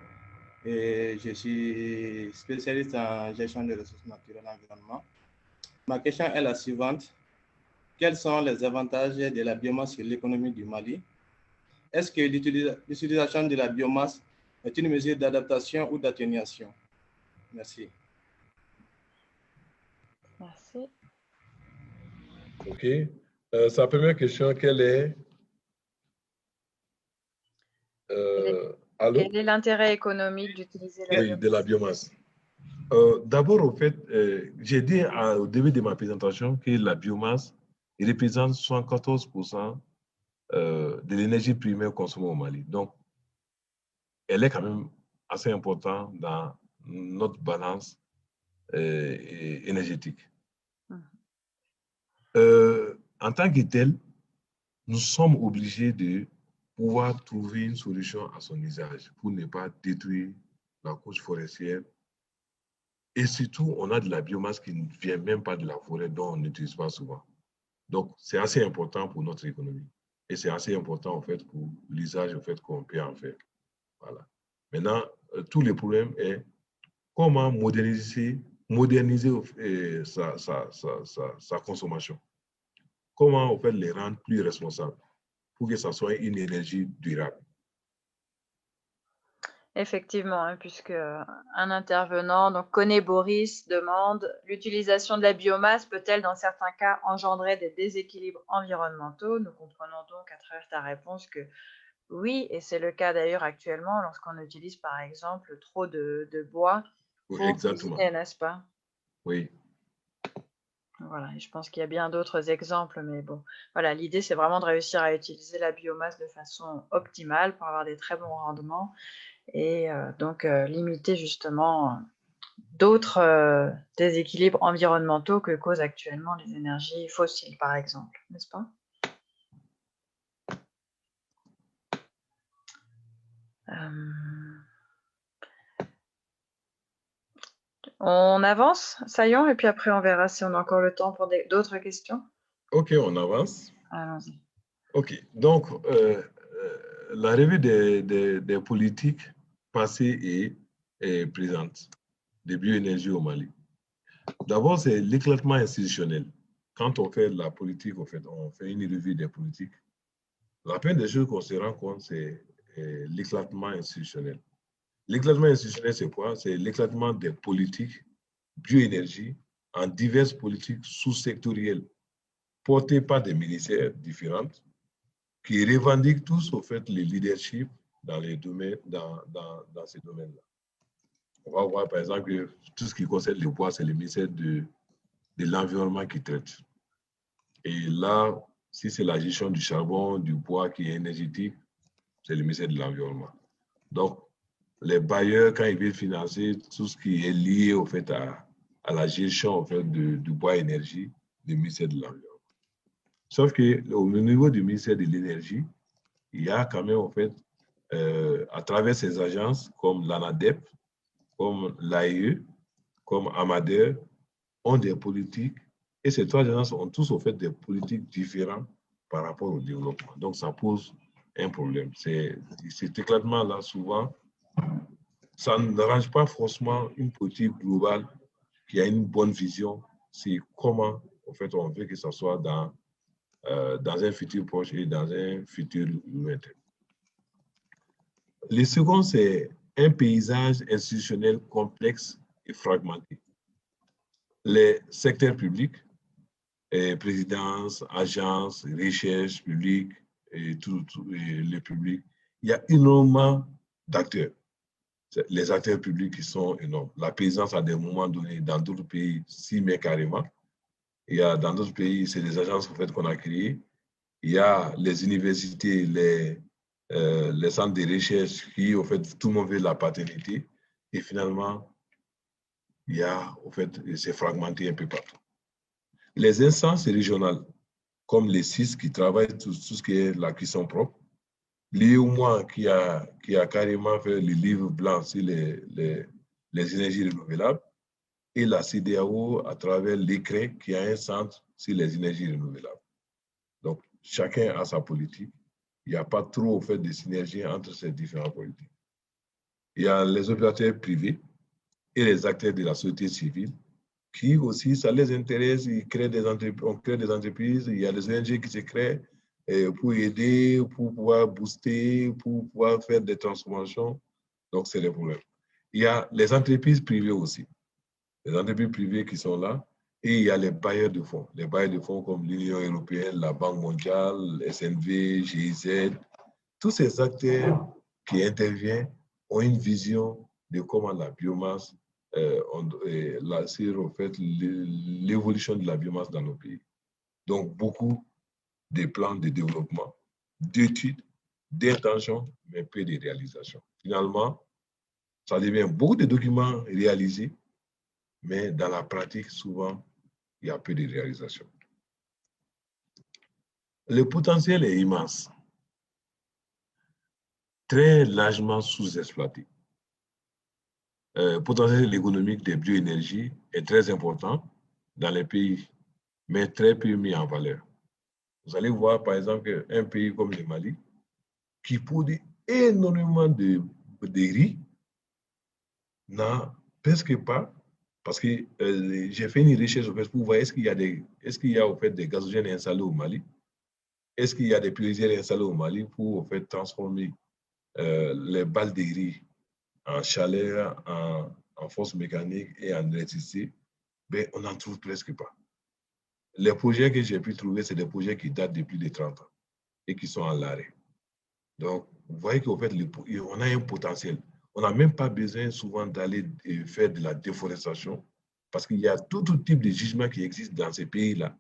et je suis spécialiste en gestion des ressources naturelles et l'environnement. Ma question est la suivante. Quels sont les avantages de la biomasse sur l'économie du Mali? Est-ce que l'utilisation de la biomasse est une mesure d'adaptation ou d'atténuation? Merci. Merci. OK. Sa première question, quelle est... allô? Quel est l'intérêt économique d'utiliser la biomasse? Oui, de la biomasse. D'abord, au fait, j'ai dit au début de ma présentation que la biomasse représente 74% de l'énergie primaire consommée au Mali. Donc, elle est quand même assez importante dans notre balance énergétique. En tant que tel, nous sommes obligés de pouvoir trouver une solution à son usage pour ne pas détruire la couche forestière. Et surtout, on a de la biomasse qui ne vient même pas de la forêt, dont on n'utilise pas souvent. Donc, c'est assez important pour notre économie. Et c'est assez important, en fait, pour l'usage, en fait, qu'on peut en faire. Voilà. Maintenant, tout le problème est comment moderniser sa consommation. Comment, en fait, les rendre plus responsables pour que ça soit une énergie durable. Effectivement, hein, puisque un intervenant, donc Koné Boris, demande l'utilisation de la biomasse peut-elle dans certains cas engendrer des déséquilibres environnementaux? Nous comprenons donc à travers ta réponse que oui, et c'est le cas d'ailleurs actuellement lorsqu'on utilise par exemple trop de bois pour cuisiner, n'est-ce pas? Oui. Voilà, et je pense qu'il y a bien d'autres exemples, mais bon, voilà, l'idée c'est vraiment de réussir à utiliser la biomasse de façon optimale pour avoir des très bons rendements et donc limiter justement d'autres déséquilibres environnementaux que causent actuellement les énergies fossiles, par exemple, n'est-ce pas? On avance, Sayon, et puis après on verra si on a encore le temps pour d'autres questions. Ok, on avance. Allons-y. Ok, donc la revue des politiques passées et présentes de bioénergie au Mali. D'abord, c'est l'éclatement institutionnel. Quand on fait la politique, en fait, on fait une revue des politiques. La première des choses qu'on se rend compte, c'est l'éclatement institutionnel. L'éclatement institutionnel, c'est quoi? C'est l'éclatement des politiques bioénergie en diverses politiques sous-sectorielles portées par des ministères différents qui revendiquent tous, au fait, le leadership dans les domaines, dans ces domaines-là. On va voir, par exemple, que tout ce qui concerne le bois, c'est le ministère de l'Environnement qui traite. Et là, si c'est la gestion du charbon, du bois qui est énergétique, c'est le ministère de l'Environnement. Donc, les bailleurs, quand ils veulent financer tout ce qui est lié, au fait, à la gestion, au fait, du bois énergie, le ministère de l'Environnement. Sauf qu'au niveau du ministère de l'Énergie, il y a quand même, en fait, à travers ces agences comme l'ANADEP, comme l'AIE, comme Amader, ont des politiques, et ces trois agences ont tous, en fait, des politiques différentes par rapport au développement. Donc, ça pose un problème. Cet éclatement-là, souvent, ça ne range pas forcément une politique globale qui a une bonne vision sur comment, en fait, on veut que ça soit dans un futur proche et dans un futur lointain. Le second, c'est un paysage institutionnel complexe et fragmenté. Les secteurs publics, présidence, agences, recherche publique et tout le public, il y a énormément d'acteurs. Les acteurs publics qui sont énormes. La présidence, à des moments donnés, dans d'autres pays, s'y met carrément. Il y a dans d'autres pays, c'est des agences en fait, qu'on a créées. Il y a les universités, les centres de recherche qui, en fait, tout le monde veut la paternité. Et finalement, il y a, en fait, c'est fragmenté un peu partout. Les instances régionales, comme les CIS qui travaillent tout ce qui est la cuisson propre, l'IOMOA qui a carrément fait le livre blanc sur les énergies renouvelables, et la CEDEAO à travers l'ECRE qui a un centre sur les énergies renouvelables. Donc, chacun a sa politique. Il n'y a pas trop, en fait, de synergie entre ces différentes politiques. Il y a les opérateurs privés et les acteurs de la société civile qui aussi, ça les intéresse, ils créent on crée des entreprises, il y a des ONG qui se créent pour aider, pour pouvoir booster, pour pouvoir faire des transformations. Donc, c'est le problème. Il y a les entreprises privées aussi. Les entreprises privées qui sont là. Et il y a les bailleurs de fonds. Les bailleurs de fonds comme l'Union européenne, la Banque mondiale, SNV, GIZ. Tous ces acteurs qui interviennent ont une vision de comment la biomasse sur en fait, l'évolution de la biomasse dans nos pays. Donc, beaucoup de plans de développement, d'études, d'intentions, mais peu de réalisations. Finalement, ça devient beaucoup de documents réalisés, mais dans la pratique, souvent, il y a peu de réalisations. Le potentiel est immense, très largement sous-exploité. Le potentiel économique des bioénergies est très important dans les pays, mais très peu mis en valeur. Vous allez voir, par exemple, qu'un pays comme le Mali, qui produit énormément de riz, n'a presque pas, parce que j'ai fait une recherche en fait, pour voir est-ce qu'il y a en fait, des gazogènes installés au Mali, est-ce qu'il y a des pyrolysières installées au Mali pour en fait, transformer les balles de riz en chaleur, en force mécanique et en électricité, ben, on n'en trouve presque pas. Les projets que j'ai pu trouver, c'est des projets qui datent de plus de 30 ans et qui sont en l'arrêt. Donc, vous voyez qu'en fait, on a un potentiel. On n'a même pas besoin souvent d'aller faire de la déforestation parce qu'il y a tout type de jugement qui existe dans ces pays-là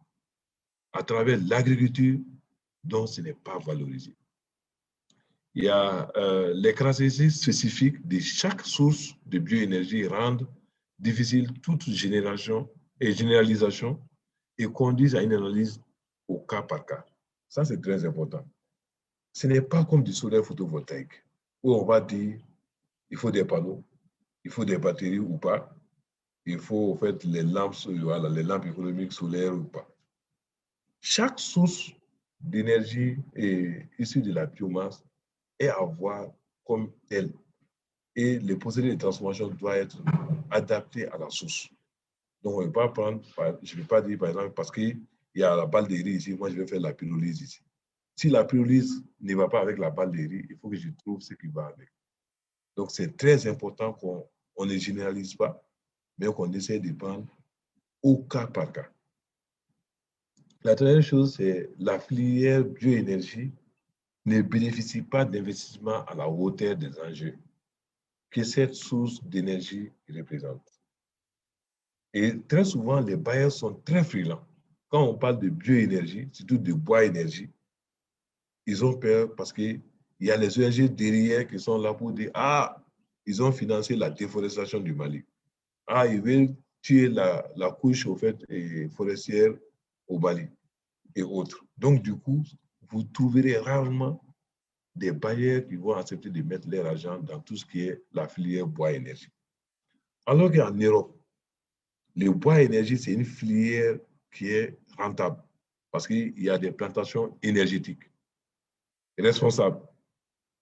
à travers l'agriculture dont ce n'est pas valorisé. Il y a les caractéristiques spécifiques de chaque source de bioénergie rendent difficile toute génération et généralisation et conduisent à une analyse au cas par cas. Ça, c'est très important. Ce n'est pas comme du solaire photovoltaïque où on va dire il faut des panneaux, il faut des batteries ou pas, il faut en fait les lampes économiques solaires ou pas. Chaque source d'énergie issue de la biomasse est à voir comme telle et les procédés de transformation doivent être adaptés à la source. Donc, on ne peut pas prendre, je ne vais pas dire par exemple, parce qu'il y a la balle de riz ici, moi je vais faire la pyrolyse ici. Si la pyrolyse ne va pas avec la balle de riz, il faut que je trouve ce qui va avec. Donc, c'est très important qu'on ne généralise pas, mais qu'on essaie de prendre au cas par cas. La troisième chose, c'est la filière bioénergie ne bénéficie pas d'investissement à la hauteur des enjeux que cette source d'énergie représente. Et très souvent, les bailleurs sont très frilants. Quand on parle de bioénergie, surtout de bois énergie, ils ont peur parce qu'il y a les ONG derrière qui sont là pour dire « Ah, ils ont financé la déforestation du Mali. Ah, ils veulent tuer la couche au fait, forestière au Mali et autres. » Donc, du coup, vous trouverez rarement des bailleurs qui vont accepter de mettre leur argent dans tout ce qui est la filière bois-énergie. Alors qu'en Europe, le bois-énergie, c'est une filière qui est rentable parce qu'il y a des plantations énergétiques responsables.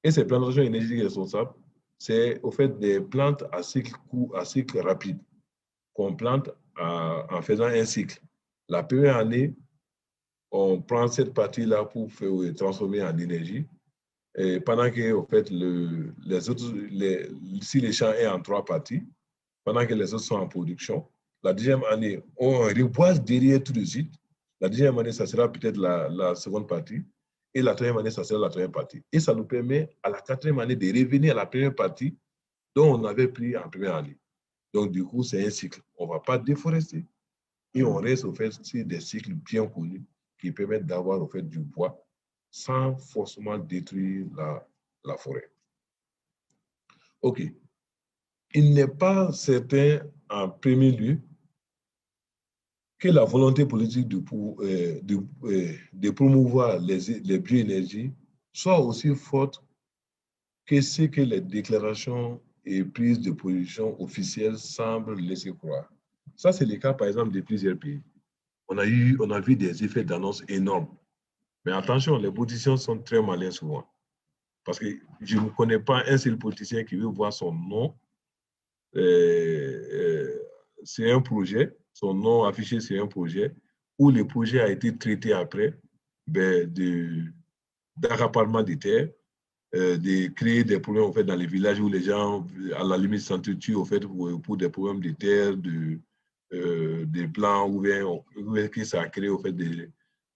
Et ces plantations énergétiques responsables, c'est au fait des plantes à cycle rapide qu'on plante en faisant un cycle. La première année, on prend cette partie-là pour transformer en énergie. Et pendant que, au fait, si les champs est en 3 parties, pendant que les autres sont en production, la deuxième année, on reboise derrière tout de suite. La deuxième année, ça sera peut-être la seconde partie. Et la troisième année, ça sera la troisième partie. Et ça nous permet, à la quatrième année, de revenir à la première partie dont on avait pris en première année. Donc, du coup, c'est un cycle. On ne va pas déforester. Et on reste, au fait, sur des cycles bien connus qui permettent d'avoir, au fait, du bois sans forcément détruire la forêt. OK. Il n'est pas certain, en premier lieu, que la volonté politique de promouvoir les bioénergies soit aussi forte que ce que les déclarations et prises de position officielles semblent laisser croire. Ça, c'est le cas, par exemple, de plusieurs pays. On a vu des effets d'annonce énormes. Mais attention, les politiciens sont très malins souvent. Parce que je ne connais pas un seul politicien qui veut voir son nom. C'est un projet, son nom affiché, c'est un projet, où le projet a été traité après d'accaparement des terres, de créer des problèmes en fait, dans les villages où les gens, à la limite, s'entretuent en fait, pour des problèmes de terre, des plans, ou bien que ça a créé en fait,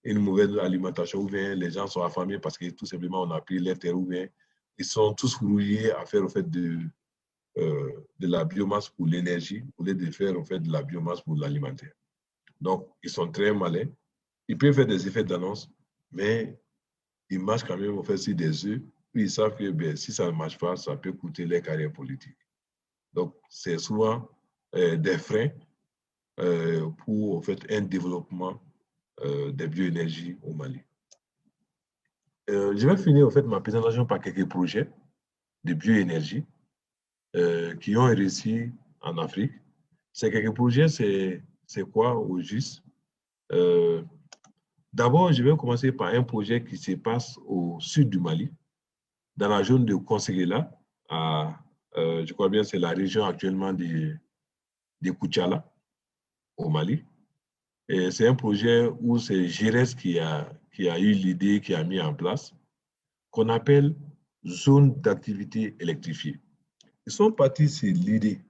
une mauvaise alimentation, ou bien les gens sont affamés parce que tout simplement on a pris les terres, ou bien ils sont tous rouillés à faire en fait, de la biomasse pour l'énergie, au lieu de faire en fait de la biomasse pour l'alimentaire. Donc, ils sont très malins. Ils peuvent faire des effets d'annonce, mais ils marchent quand même en fait sur des œufs. Puis ils savent que ben, si ça ne marche pas, ça peut coûter leur carrière politique. Donc, c'est souvent des freins pour en fait, un développement des bioénergies au Mali. Je vais finir en fait, ma présentation par quelques projets de bioénergie qui ont réussi en Afrique. Ces quelques projets, c'est quoi au juste? D'abord, je vais commencer par un projet qui se passe au sud du Mali, dans la zone de Conseguela, je crois bien c'est la région actuellement de Koutiala, au Mali. Et c'est un projet où c'est Gires qui a eu l'idée, qui a mis en place, qu'on appelle zone d'activité électrifiée. Ils sont partis sur l'idée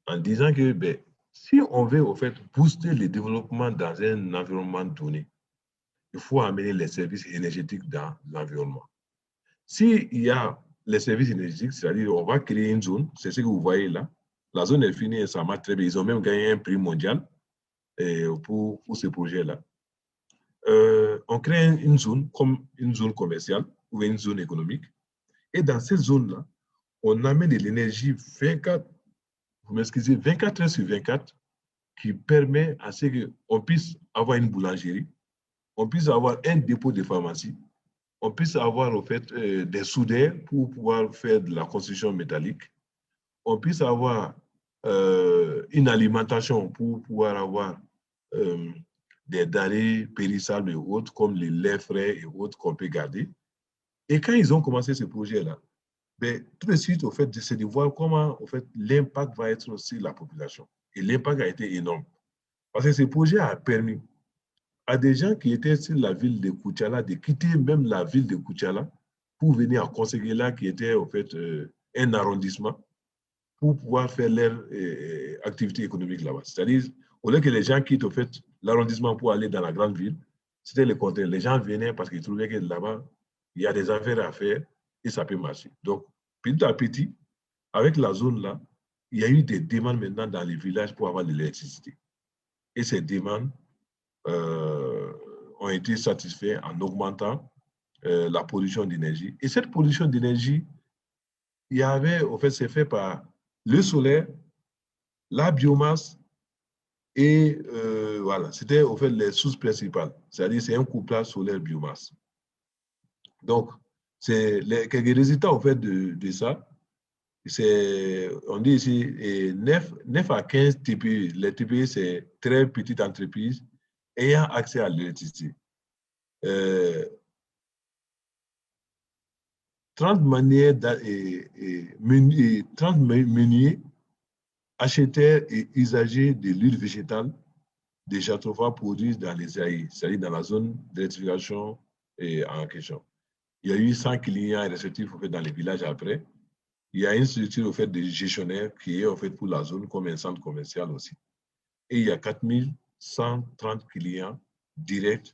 en disant que ben, si on veut en fait booster le développement dans un environnement donné, il faut amener les services énergétiques dans l'environnement. S'il y a les services énergétiques, c'est-à-dire on va créer une zone, c'est ce que vous voyez là. La zone est finie et ça marche très bien. Ils ont même gagné un prix mondial pour ce projet-là. On crée une zone comme une zone commerciale ou une zone économique. Et dans cette zone-là, on amène de l'énergie 24 heures sur 24 qui permet à ce qu'on puisse avoir une boulangerie, on puisse avoir un dépôt de pharmacie, on puisse avoir en fait, des soudeurs pour pouvoir faire de la construction métallique, on puisse avoir une alimentation pour pouvoir avoir des denrées périssables et autres, comme les laits frais et autres qu'on peut garder. Et quand ils ont commencé ce projet-là, ben, tout de suite, au fait, c'est de voir comment au fait, l'impact va être sur la population. Et l'impact a été énorme. Parce que ce projet a permis à des gens qui étaient sur la ville de Koutiala de quitter même la ville de Koutiala pour venir à Conseguela, qui était en fait un arrondissement, pour pouvoir faire leur activité économique là-bas. C'est-à-dire, au lieu que les gens quittent en fait, l'arrondissement pour aller dans la grande ville, c'était le contraire. Les gens venaient parce qu'ils trouvaient que là-bas, il y a des affaires à faire et ça peut marcher. Donc, petit à petit, avec la zone là, il y a eu des demandes maintenant dans les villages pour avoir de l'électricité. Et ces demandes ont été satisfaites en augmentant la production d'énergie. Et cette production d'énergie, il y avait, en fait, c'est fait par le solaire, la biomasse et voilà, c'était en fait les sources principales. C'est-à-dire c'est un couplage solaire-biomasse. Donc, c'est quelques résultats en fait de ça. On dit ici 9 à 15 TPE. Les TPE, c'est très petites entreprises ayant accès à l'électricité. 30 meuniers, acheteurs et usagers de l'huile végétale des châteaux-forts produits dans les AI, c'est-à-dire dans la zone d'électrification en question. Il y a eu 100 clients réceptifs dans les villages après. Il y a une structure au fait, de gestionnaire qui est en fait, pour la zone comme un centre commercial aussi. Et il y a 4130 clients directs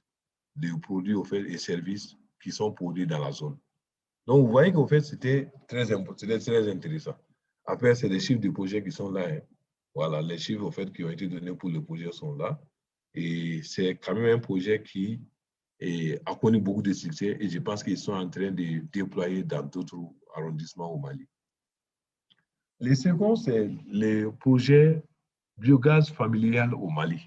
de produits au fait, et services qui sont produits dans la zone. Donc, vous voyez qu'en fait, c'était très intéressant. Après, c'est les chiffres du projet qui sont là. Hein. Voilà, les chiffres au fait, qui ont été donnés pour le projet sont là. Et c'est quand même un projet qui a connu beaucoup de succès et je pense qu'ils sont en train de déployer dans d'autres arrondissements au Mali. Le second, c'est le projet biogaz familial au Mali.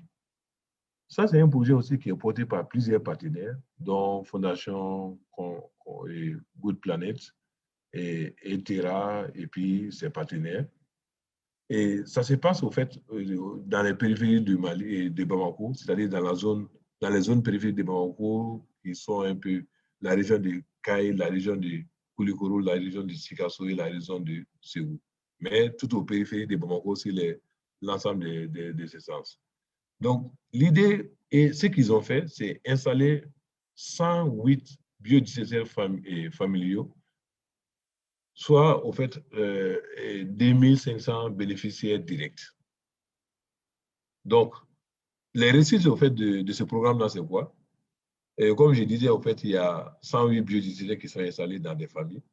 Ça, c'est un projet aussi qui est porté par plusieurs partenaires, dont Fondation Good Planet et Terra et puis ses partenaires. Et ça se passe au fait dans les périphéries du Mali et de Bamako, c'est-à-dire dans les zones périphériques de Bamako, qui sont un peu la région de Kaye, la région de Koulikoro, la région de Sikasso et la région de Ségou. Mais tout aux périphéries de Bamako, c'est l'ensemble de ces sens. Donc, l'idée, et ce qu'ils ont fait, c'est installer 108 biodigesels familiaux, soit au fait 2500 bénéficiaires directs. Donc, les récits au fait de ce programme-là, c'est quoi? Et comme je disais, au fait, il y a 108 biodigesels qui sont installés dans des familles.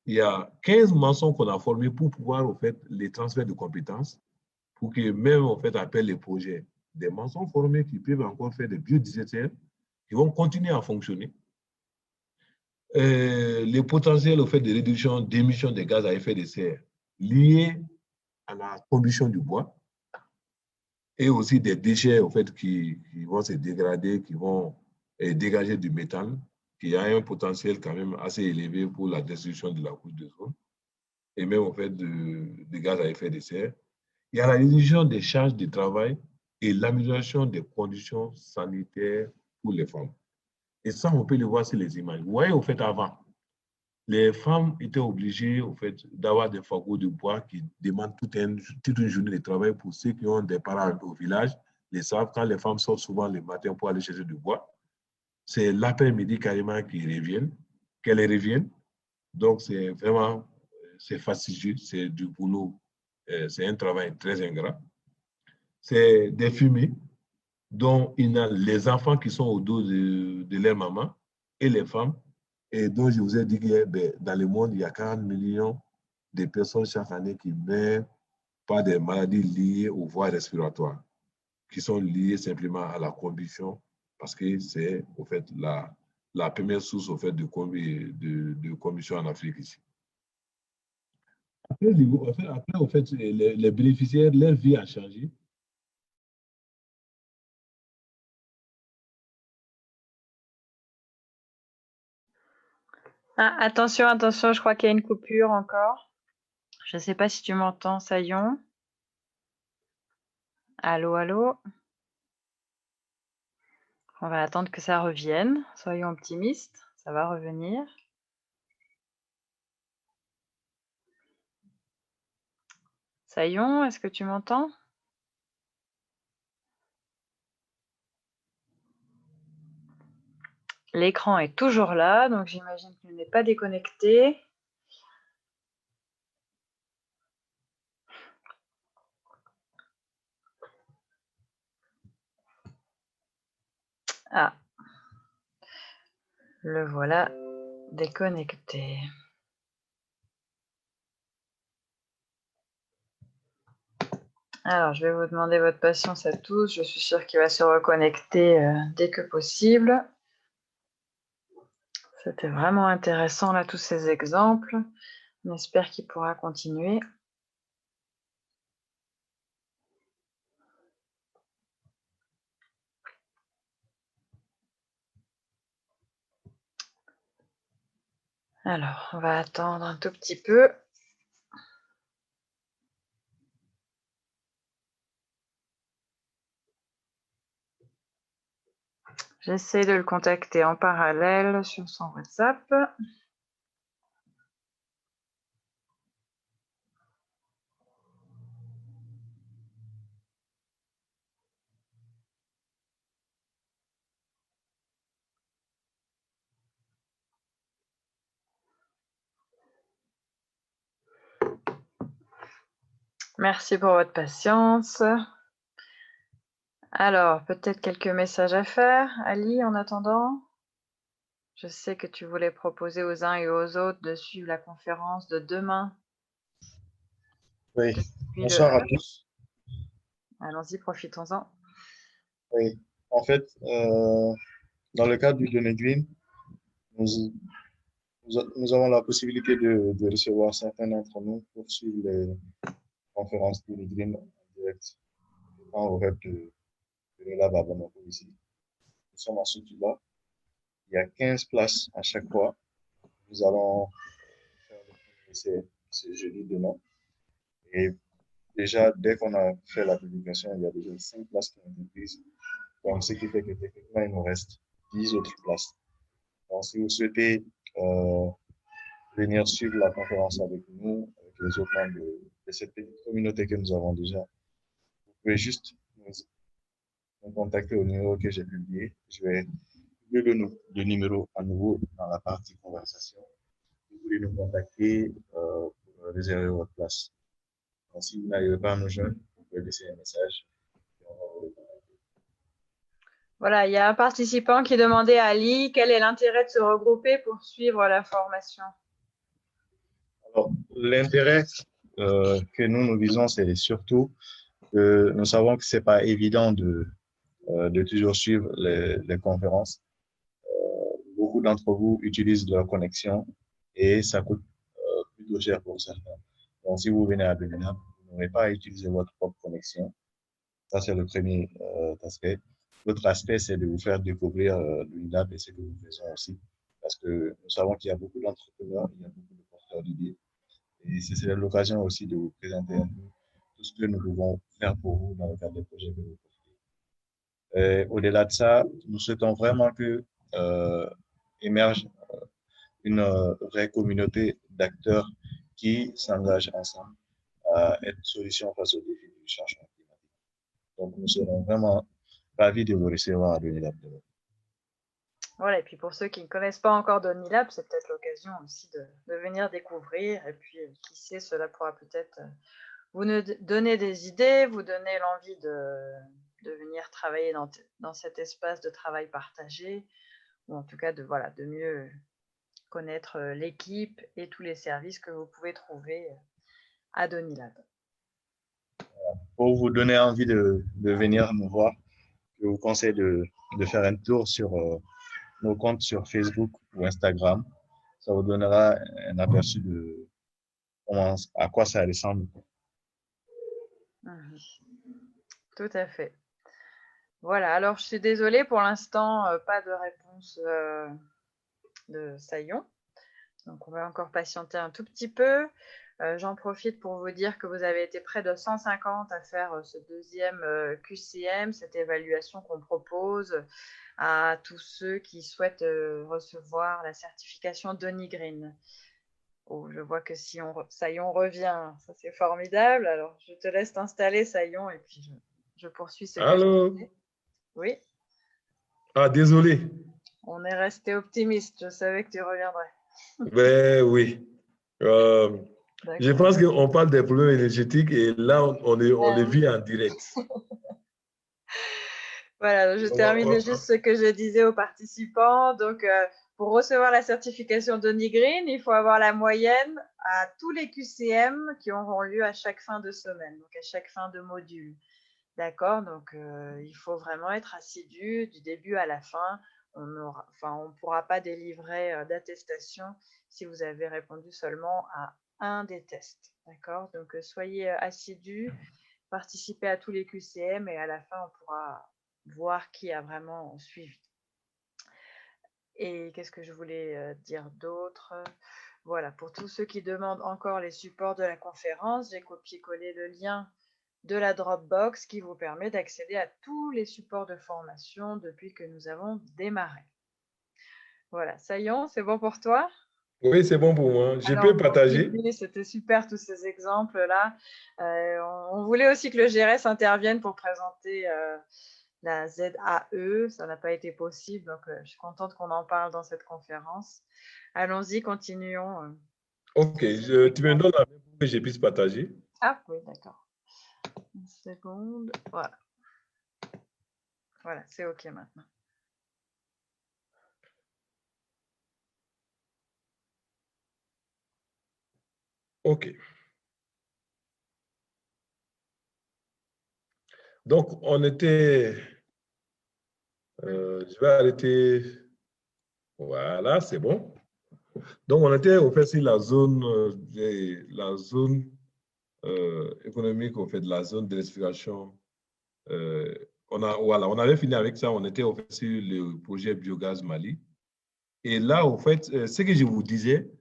il y a 15 maçons qu'on a formés pour pouvoir, en fait, les transferts de compétences, pour que même, en fait, appellent les projets des maçons formés qui peuvent encore faire des biodigesteur, qui vont continuer à fonctionner. Les potentiels, au fait, de réduction d'émissions de gaz à effet de serre liés à la combustion du bois et aussi des déchets, au fait, qui vont se dégrader, qui vont dégager du méthane, qui a un potentiel quand même assez élevé pour la destruction de la couche d'ozone et même, au fait, de gaz à effet de serre. Il y a la réduction des charges de travail et l'amélioration des conditions sanitaires pour les femmes. Et ça, on peut le voir sur les images. Vous voyez, au fait, avant, les femmes étaient obligées, au fait, d'avoir des fagots de bois qui demandent toute une journée de travail. Pour ceux qui ont des parents au village, les savent, quand les femmes sortent souvent le matin pour aller chercher du bois, c'est l'après-midi carrément qu'elles reviennent. Donc, c'est vraiment, c'est fastidieux, c'est du boulot, c'est un travail très ingrat. C'est des fumées dont il y a les enfants qui sont au dos de leur maman et les femmes, et dont je vous ai dit que dans le monde, il y a 40 millions de personnes chaque année qui meurent par des maladies liées aux voies respiratoires, qui sont liées simplement à la combustion, parce que c'est au fait la première source au fait de combustion en Afrique ici. Après, au fait, les bénéficiaires, leur vie a changé. Ah, attention, attention, je crois qu'il y a une coupure encore. Je ne sais pas si tu m'entends, Sayon. Allô, allô. On va attendre que ça revienne. Soyons optimistes, ça va revenir. Sayon, est-ce que tu m'entends? L'écran est toujours là, donc j'imagine qu'il n'est pas déconnecté. Ah, le voilà déconnecté. Alors, je vais vous demander votre patience à tous. Je suis sûre qu'il va se reconnecter dès que possible. C'était vraiment intéressant, là, tous ces exemples. On espère qu'il pourra continuer. Alors, on va attendre un tout petit peu. J'essaie de le contacter en parallèle sur son WhatsApp. Merci pour votre patience. Alors, peut-être quelques messages à faire. Ali, en attendant, je sais que tu voulais proposer aux uns et aux autres de suivre la conférence de demain. Oui, bonsoir à tous. Allons-y, profitons-en. Oui, en fait, dans le cadre du Donner Green, nous avons la possibilité de recevoir certains d'entre nous pour suivre les conférences Donner Green en direct en horaire de la Bamako ici. Nous sommes à Sotuba. Il y a 15 places à chaque fois. Nous allons faire le essai ce jeudi demain. Et déjà, dès qu'on a fait la publication, il y a déjà 5 places qui ont été prises. Donc, ce qui fait que techniquement, il nous reste 10 autres places. Donc, si vous souhaitez venir suivre la conférence avec nous, avec les autres membres de cette petite communauté que nous avons déjà, vous pouvez juste nous contacter au numéro que j'ai publié. Je vais publier le numéro à nouveau dans la partie conversation. Vous pouvez nous contacter pour réserver votre place. Donc, si vous n'arrivez pas à nous joindre, vous pouvez laisser un message. Et on va vous répondre. Voilà, il y a un participant qui demandait à Ali quel est l'intérêt de se regrouper pour suivre la formation. L'intérêt que nous visons, c'est surtout que nous savons que ce n'est pas évident de toujours suivre les conférences. Beaucoup d'entre vous utilisent leur connexion et ça coûte plutôt cher pour certains. Donc, si vous venez à l'UNILAB, vous n'aurez pas à utiliser votre propre connexion. Ça, c'est le premier aspect. L'autre aspect, c'est de vous faire découvrir l'UNILAB et ce que nous faisons aussi. Parce que nous savons qu'il y a beaucoup d'entrepreneurs, il y a beaucoup de porteurs d'idées. Et c'est l'occasion aussi de vous présenter un peu tout ce que nous pouvons faire pour vous dans le cadre des projets que vous portez. Au-delà de ça, nous souhaitons vraiment que émerge une vraie communauté d'acteurs qui s'engagent ensemble à être solution face aux défis du changement climatique. Donc, nous serons vraiment ravis de vous recevoir à l'UNILAB. Voilà, et puis pour ceux qui ne connaissent pas encore d'UNILAB, c'est peut-être l'occasion aussi de venir découvrir. Et puis, qui sait, cela pourra peut-être vous donner des idées, vous donner l'envie de venir travailler dans cet espace de travail partagé, ou en tout cas de mieux connaître l'équipe et tous les services que vous pouvez trouver à Donilab. Pour vous donner envie de venir nous voir, je vous conseille de faire un tour sur nos comptes sur Facebook ou Instagram. Ça vous donnera un aperçu de à quoi ça ressemble. Tout à fait. Voilà, alors je suis désolée, pour l'instant, pas de réponse de Saillon. Donc on va encore patienter un tout petit peu. J'en profite pour vous dire que vous avez été près de 150 à faire ce deuxième QCM, cette évaluation qu'on propose à tous ceux qui souhaitent recevoir la certification Denis Green. Oh, je vois que Saillon revient, ça c'est formidable. Alors je te laisse t'installer, Saillon, et puis je poursuis ce que je disais. Oui. Ah, désolé. On est resté optimiste, je savais que tu reviendrais. Ben oui. Je pense qu'on parle des problèmes énergétiques et là, on les vit en direct. Voilà, je termine juste ce que je disais aux participants. Donc, pour recevoir la certification Denis Green, il faut avoir la moyenne à tous les QCM qui auront lieu à chaque fin de semaine, donc à chaque fin de module. D'accord, donc il faut vraiment être assidu du début à la fin. On ne pourra pas délivrer d'attestation si vous avez répondu seulement à un des tests. D'accord, donc soyez assidus, participez à tous les QCM et à la fin, on pourra voir qui a vraiment suivi. Et qu'est-ce que je voulais dire d'autre? Voilà, pour tous ceux qui demandent encore les supports de la conférence, j'ai copié-collé le lien de la Dropbox qui vous permet d'accéder à tous les supports de formation depuis que nous avons démarré. Voilà, Saillon, c'est bon pour toi? Oui, c'est bon pour moi. Je peux partager? C'était super tous ces exemples-là. On voulait aussi que le GRS intervienne pour présenter la ZAE. Ça n'a pas été possible, donc je suis contente qu'on en parle dans cette conférence. Allons-y, continuons. Ok, tu me donnes la main pour que je puisse partager? Ah oui, d'accord. Une seconde. Voilà. Voilà, c'est OK maintenant. OK. Donc, on était... je vais arrêter. Voilà, c'est bon. Donc, on était au fait sur la zone économique, au fait de la zone d'électrification. On avait fini avec ça. On était au fait sur le projet Biogaz Mali. Et là, au fait, ce que je vous disais,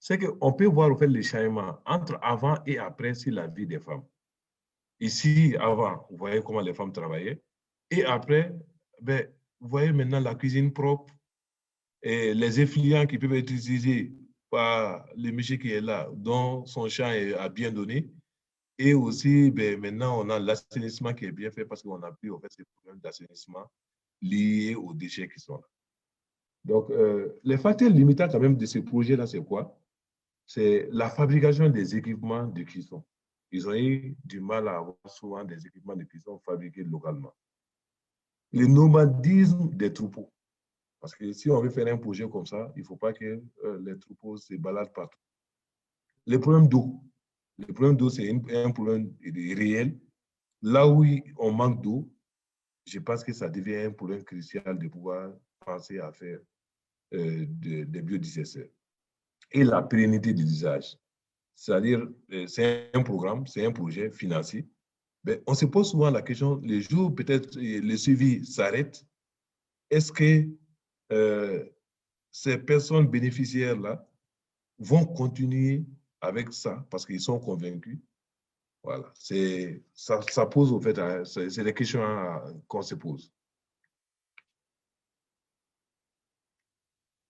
c'est qu'on peut voir au fait les changements entre avant et après sur la vie des femmes. Ici, avant, vous voyez comment les femmes travaillaient. Et après, ben, vous voyez maintenant la cuisine propre et les effluents qui peuvent être utilisés par le monsieur qui est là, dont son champ a bien donné. Et aussi, ben, maintenant, on a l'assainissement qui est bien fait parce qu'on a pu en fait, ces problèmes d'assainissement liés aux déchets qui sont là. Donc, les facteurs limitants quand même de ce projet-là, c'est quoi? C'est la fabrication des équipements de cuisson. Ils ont eu du mal à avoir souvent des équipements de cuisson fabriqués localement. Le nomadisme des troupeaux. Parce que si on veut faire un projet comme ça, il ne faut pas que les troupeaux se baladent partout. les problèmes d'eau. Le problème d'eau, c'est un problème réel. Là où on manque d'eau, je pense que ça devient un problème crucial de pouvoir penser à faire des biodigesteurs. Et la pérennité de l'usage. C'est-à-dire, c'est un programme, c'est un projet financier. Mais on se pose souvent la question, les jours peut-être le suivi s'arrête, est-ce que ces personnes bénéficiaires-là vont continuer avec ça parce qu'ils sont convaincus? Voilà, ça pose au fait, c'est des questions qu'on se pose.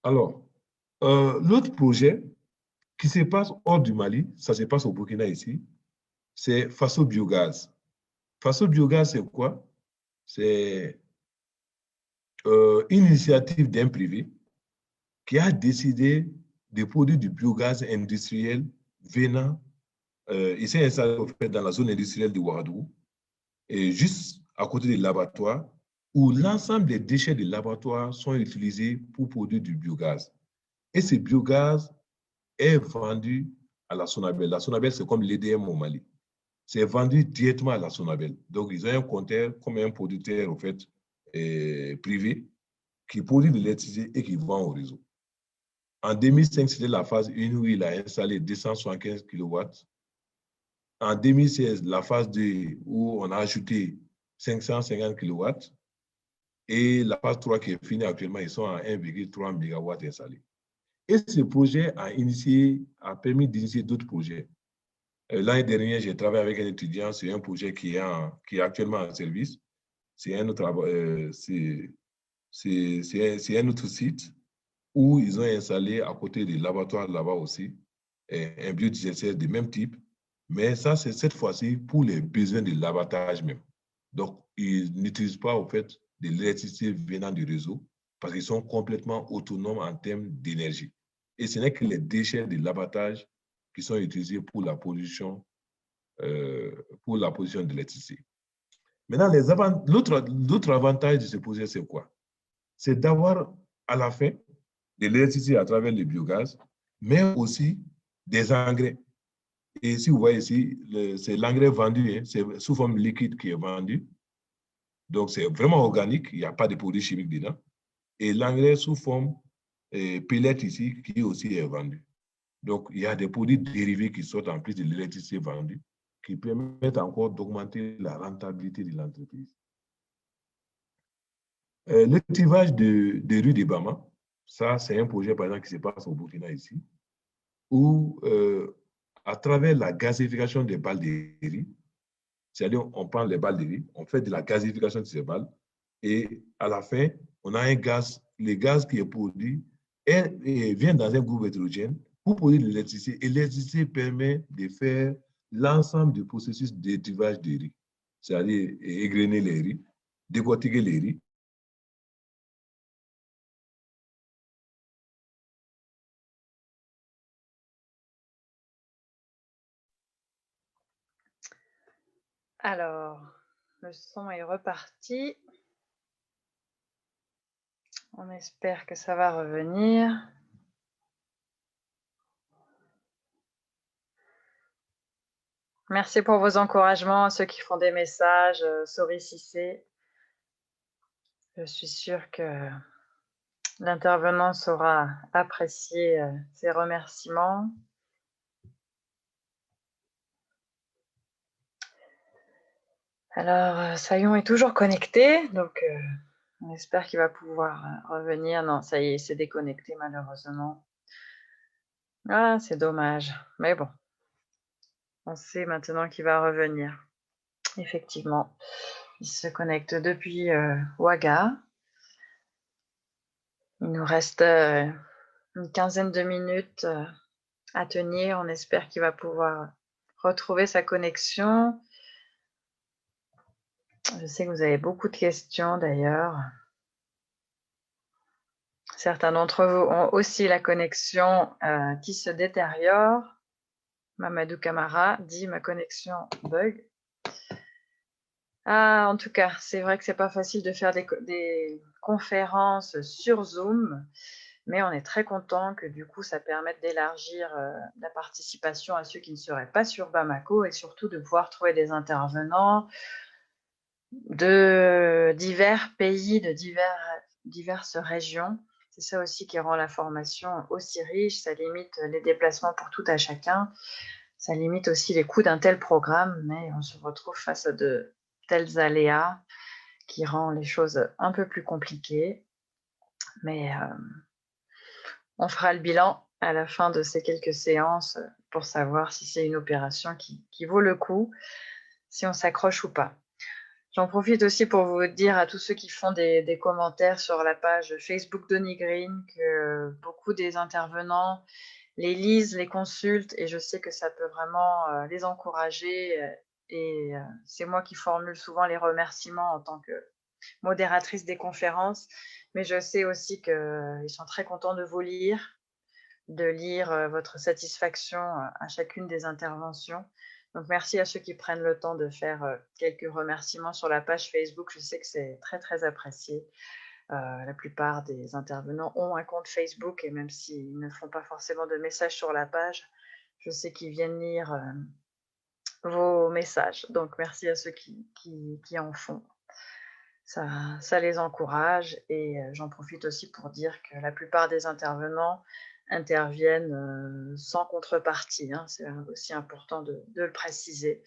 Alors, l'autre projet qui se passe hors du Mali, ça se passe au Burkina ici, c'est Faso Biogaz. Faso Biogaz, c'est quoi? C'est une initiative d'un privé qui a décidé de produire du biogaz industriel venant, il s'est installé au fait, dans la zone industrielle de Ouagadougou, et juste à côté des laboratoires, où l'ensemble des déchets des laboratoires sont utilisés pour produire du biogaz. Et ce biogaz est vendu à la Sonabel. La Sonabel, c'est comme l'EDM au Mali. C'est vendu directement à la Sonabel. Donc, ils ont un compteur comme un producteur, au fait, privé, qui produit de l'électricité et qui vend au réseau. En 2005, c'était la phase 1 où il a installé 275 kW. En 2016, la phase 2 où on a ajouté 550 kW. Et la phase 3 qui est finie actuellement, ils sont à 1,3 MW installés. Et ce projet a permis d'initier d'autres projets. L'année dernière, j'ai travaillé avec un étudiant sur un projet qui est actuellement en service. C'est un autre site où ils ont installé à côté des laboratoires là-bas aussi un biodigesteur du même type. Mais ça, c'est cette fois-ci pour les besoins de l'abattage même. Donc, ils n'utilisent pas, au fait, de l'électricité venant du réseau parce qu'ils sont complètement autonomes en termes d'énergie. Et ce n'est que les déchets de l'abattage qui sont utilisés pour la production de l'électricité. Maintenant, l'autre avantage de ce projet, c'est quoi? C'est d'avoir à la fin de l'électricité à travers le biogaz, mais aussi des engrais. Et si vous voyez ici, c'est l'engrais vendu, hein, c'est sous forme liquide qui est vendu. Donc, c'est vraiment organique, il n'y a pas de produits chimiques dedans. Et l'engrais sous forme pellet ici, qui aussi est vendu. Donc, il y a des produits dérivés qui sortent en plus de l'électricité vendue, qui permettent encore d'augmenter la rentabilité de l'entreprise. Le tivage de rue de Bama, ça, c'est un projet, par exemple, qui se passe au Burkina ici, où, à travers la gazification des balles de riz, c'est-à-dire on prend les balles de riz, on fait de la gazification de ces balles, et à la fin, on a un gaz, le gaz qui est produit vient dans un groupe hétérogène pour produire de l'électricité. Et l'électricité permet de faire l'ensemble du processus d'étivage de riz, c'est-à-dire égrener les riz, décortiquer les riz. Alors, le son est reparti. On espère que ça va revenir. Merci pour vos encouragements à ceux qui font des messages. Sori Cissé. Je suis sûre que l'intervenant saura apprécier ces remerciements. Alors, Sayon est toujours connecté, donc on espère qu'il va pouvoir revenir. Non, ça y est, c'est déconnecté malheureusement. Ah, c'est dommage. Mais bon, on sait maintenant qu'il va revenir. Effectivement, il se connecte depuis Ouaga. Il nous reste une quinzaine de minutes à tenir. On espère qu'il va pouvoir retrouver sa connexion. Je sais que vous avez beaucoup de questions d'ailleurs. Certains d'entre vous ont aussi la connexion qui se détériore. Mamadou Camara dit ma connexion bug. Ah, en tout cas, c'est vrai que c'est pas facile de faire des conférences sur Zoom, Mais on est très content que du coup, ça permette d'élargir la participation à ceux qui ne seraient pas sur Bamako et surtout de pouvoir trouver des intervenants de divers pays, de diverses régions. C'est ça aussi qui rend la formation aussi riche. Ça limite les déplacements pour tout à chacun. Ça limite aussi les coûts d'un tel programme, mais on se retrouve face à de tels aléas qui rend les choses un peu plus compliquées. Mais on fera le bilan à la fin de ces quelques séances pour savoir si c'est une opération qui vaut le coup, si on s'accroche ou pas. J'en profite aussi pour vous dire à tous ceux qui font des commentaires sur la page Facebook Donny Green que beaucoup des intervenants les lisent, les consultent et je sais que ça peut vraiment les encourager. Et c'est moi qui formule souvent les remerciements en tant que modératrice des conférences, mais je sais aussi qu'ils sont très contents de vous lire, de lire votre satisfaction à chacune des interventions. Donc, merci à ceux qui prennent le temps de faire quelques remerciements sur la page Facebook. Je sais que c'est très, très apprécié. La plupart des intervenants ont un compte Facebook et même s'ils ne font pas forcément de messages sur la page, je sais qu'ils viennent lire vos messages. Donc, merci à ceux qui en font. Ça les encourage et j'en profite aussi pour dire que la plupart des intervenants interviennent sans contrepartie. Hein. C'est aussi important de le préciser.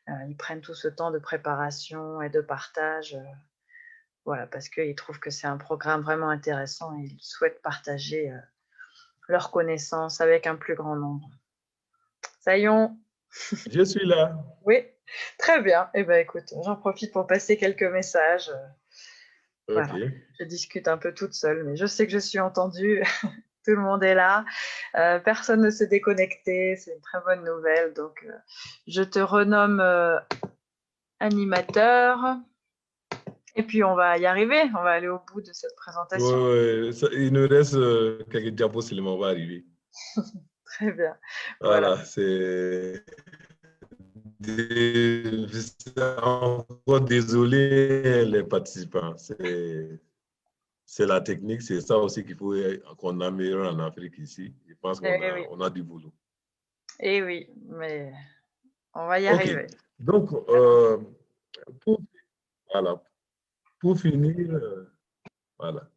Ils prennent tout ce temps de préparation et de partage voilà, parce qu'ils trouvent que c'est un programme vraiment intéressant et ils souhaitent partager leurs connaissances avec un plus grand nombre. Sayon. Je suis là. Oui, très bien. Eh bien, écoute, j'en profite pour passer quelques messages. Ok. Voilà. Je discute un peu toute seule, mais je sais que je suis entendue. Tout le monde est là. Personne ne s'est déconnecté. C'est une très bonne nouvelle. Donc, je te renomme animateur. Et puis, on va y arriver. On va aller au bout de cette présentation. Ouais, il nous reste quelques diapos seulement, on va arriver. Très bien. Voilà, c'est... Encore désolé les participants. C'est la technique, c'est ça aussi qu'il faut qu'on améliore en Afrique ici. Je pense qu'on a du boulot. Eh oui, mais on va y arriver. Donc, pour finir, voilà.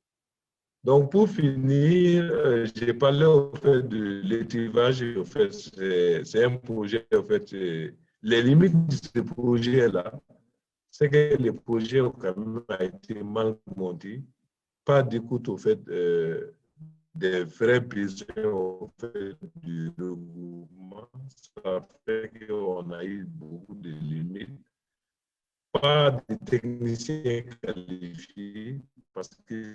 Donc, pour finir, j'ai parlé au fait de l'écrivage. Au fait, c'est un projet, au fait, les limites de ce projet-là, c'est que le projet quand même a été mal monté, pas d'écoute au fait des vrais besoins au fait du regroupement. Ça fait qu'on a eu beaucoup de limites. Pas de techniciens qualifiés parce que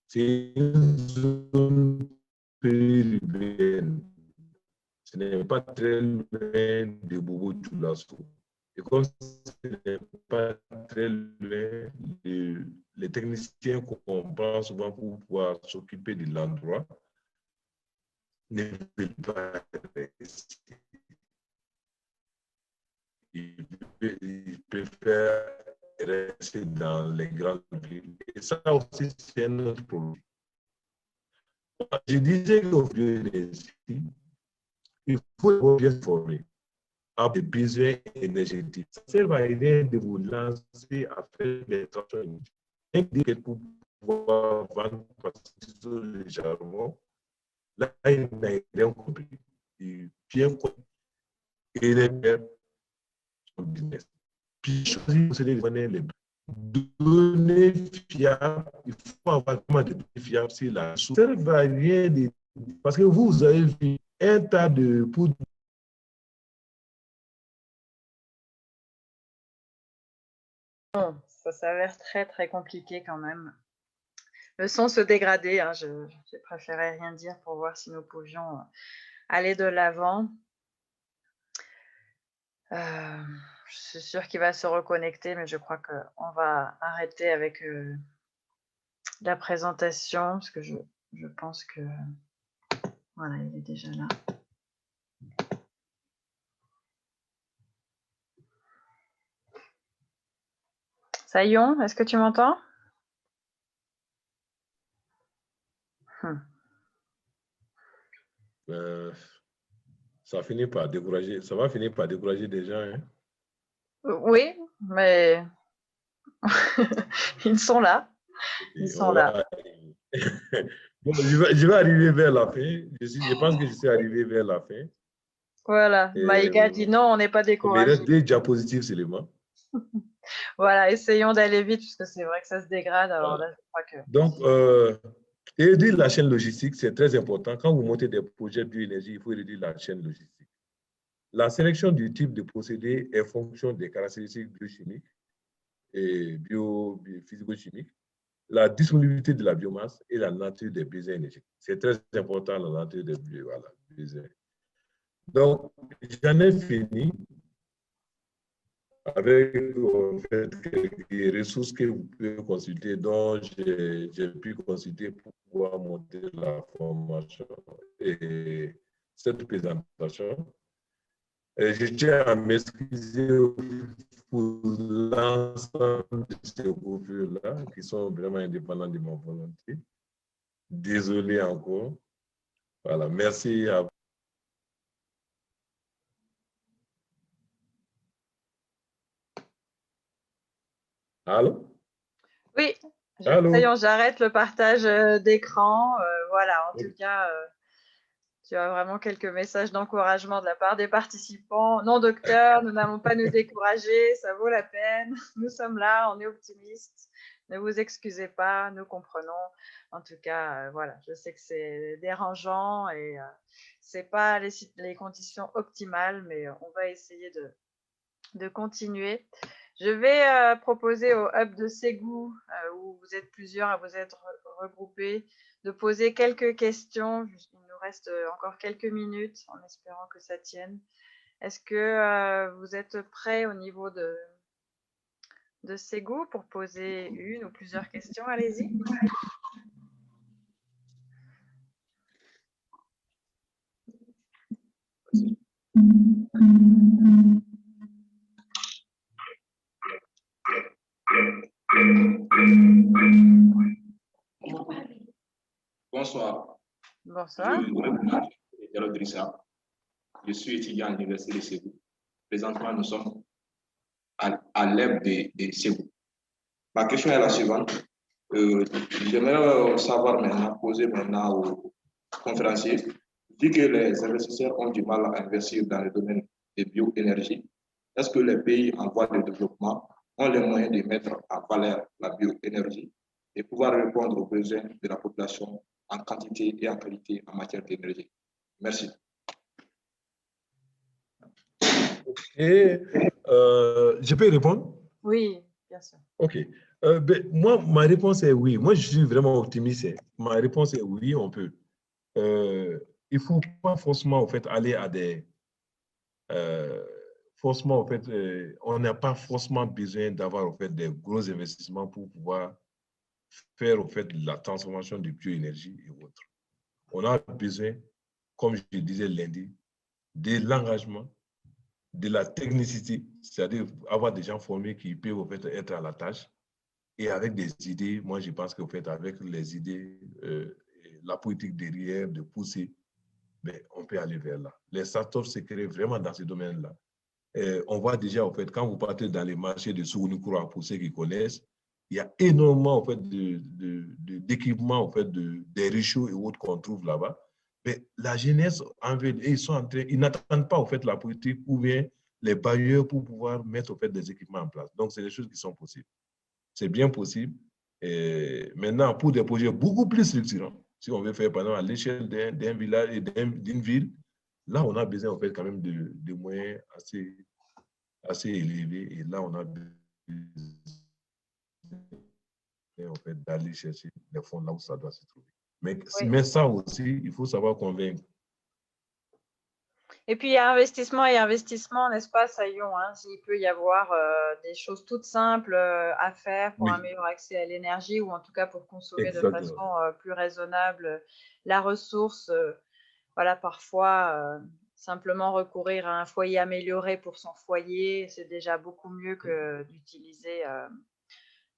c'est une zone périurbaine. Ce n'est pas très loin de Bobo Dioulasso. Et comme ce n'est pas très loin, les techniciens qu'on prend souvent pour pouvoir s'occuper de l'endroit ne veulent pas rester. Ils préfèrent rester dans les grandes villes. Et ça aussi, c'est un autre problème. Je disais qu'au il faut bien former à des besoins énergétiques. Ça ne sert à rien de vous lancer à faire des transports inutiles pour pouvoir vendre parce que le charbon. Là, il n'a rien compris. Il vient et les faire son business. Puis, choisir aussi les données fiables. Il faut avoir comment des données fiables sur la source. Ça ne va rien de... Parce que vous avez vu un tas de poudre. Ça s'avère très, très compliqué quand même. Le son se dégradait. Hein. J'ai préféré rien dire pour voir si nous pouvions aller de l'avant. Je suis sûre qu'il va se reconnecter, mais je crois qu'on va arrêter avec la présentation parce que je pense que... Voilà, il est déjà là. Sayon, est-ce que tu m'entends? Ben, ça finit par décourager, ça va finir par décourager des gens. Hein. Oui, mais ils sont là. Ils sont là. Bon, je vais arriver vers la fin. Je pense que je suis arrivé vers la fin. Voilà. Maïga dit non, on n'est pas Il me découragé. reste 2 diapositives seulement. Voilà, essayons d'aller vite, puisque c'est vrai que ça se dégrade. Alors là, je crois que... Donc, réduire la chaîne logistique, c'est très important. Quand vous montez des projets bioénergie, il faut réduire la chaîne logistique. La sélection du type de procédé est fonction des caractéristiques biochimiques et physico-chimiques, la disponibilité de la biomasse et la nature des besoins énergétiques. C'est très important, la nature des besoins. Donc, j'en ai fini avec en fait, quelques ressources que vous pouvez consulter, dont j'ai pu consulter pour pouvoir monter la formation et cette présentation. Et je tiens à m'excuser pour l'ensemble de ces profils-là qui sont vraiment indépendants de ma volonté. Désolé encore. Voilà, merci à vous. Allô? Oui, Allô? ça y est, j'arrête le partage d'écran. Voilà, en tout cas, tu as vraiment quelques messages d'encouragement de la part des participants. Non, docteur, nous n'allons pas nous décourager, ça vaut la peine. Nous sommes là, on est optimistes. Ne vous excusez pas, nous comprenons. En tout cas, voilà, je sais que c'est dérangeant et c'est pas les conditions optimales, mais on va essayer de continuer. Je vais proposer au hub de Ségou, où vous êtes plusieurs à vous être regroupés, de poser quelques questions. Il nous reste encore quelques minutes en espérant que ça tienne. Est-ce que vous êtes prêts au niveau de Ségou pour poser une ou plusieurs questions? Allez-y. Bonsoir. Bonsoir. Je suis étudiant à l'Université de Ségou. Présentement, nous sommes à l'EB de Ségou. Ma question est la suivante. J'aimerais savoir maintenant, poser maintenant aux conférenciers, vu que les investisseurs ont du mal à investir dans le domaine des bioénergies, est-ce que les pays en voie de développement ont les moyens de mettre en valeur la bioénergie et pouvoir répondre aux besoins de la population en quantité et en qualité en matière d'énergie? Merci. Et je peux répondre? Oui, bien sûr. OK. Moi, ma réponse est oui. Moi, je suis vraiment optimiste. Ma réponse est oui, on peut. Il ne faut pas forcément en fait, aller à des... forcément, en fait, on n'a pas forcément besoin d'avoir en fait, des gros investissements pour pouvoir faire en fait, la transformation de bioénergie et autres. On a besoin, comme je disais lundi, de l'engagement, de la technicité, c'est-à-dire avoir des gens formés qui peuvent en fait, être à la tâche et avec des idées. Moi, je pense qu'en fait, avec les idées, la politique derrière, de pousser, mais on peut aller vers là. Les startups se créent vraiment dans ce domaine-là. On voit déjà, en fait, quand vous partez dans les marchés de Sougounikoura, pour ceux qui connaissent, il y a énormément en fait, d'équipements, en fait, des réchauds et autres qu'on trouve là-bas. Mais la jeunesse, ils n'attendent pas en fait, la politique ou bien les bailleurs pour pouvoir mettre en fait, des équipements en place. Donc, c'est des choses qui sont possibles. C'est bien possible. Et maintenant, pour des projets beaucoup plus structurants, si on veut faire, par exemple, à l'échelle d'un village et d'une ville, là, on a besoin en fait, quand même de moyens assez élevés. Et là, on a besoin en fait, d'aller chercher les fonds là où ça doit se trouver. Mais ça aussi, il faut savoir convaincre. Et puis, il y a investissement et investissement, n'est-ce pas, Sayon, hein, il peut y avoir des choses toutes simples à faire pour un meilleur accès à l'énergie ou en tout cas pour consommer de façon plus raisonnable la ressource. Voilà, parfois, simplement recourir à un foyer amélioré pour son foyer, c'est déjà beaucoup mieux que d'utiliser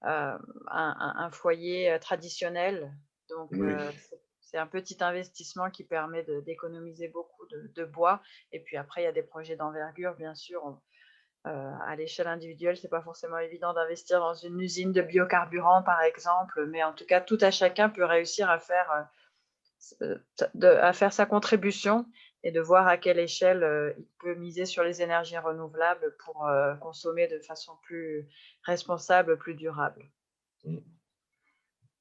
un foyer traditionnel. Donc, c'est un petit investissement qui permet d'économiser beaucoup de bois. Et puis après, il y a des projets d'envergure, bien sûr. À l'échelle individuelle, ce n'est pas forcément évident d'investir dans une usine de biocarburant, par exemple, mais en tout cas, tout à chacun peut réussir à faire sa contribution et de voir à quelle échelle il peut miser sur les énergies renouvelables pour consommer de façon plus responsable, plus durable.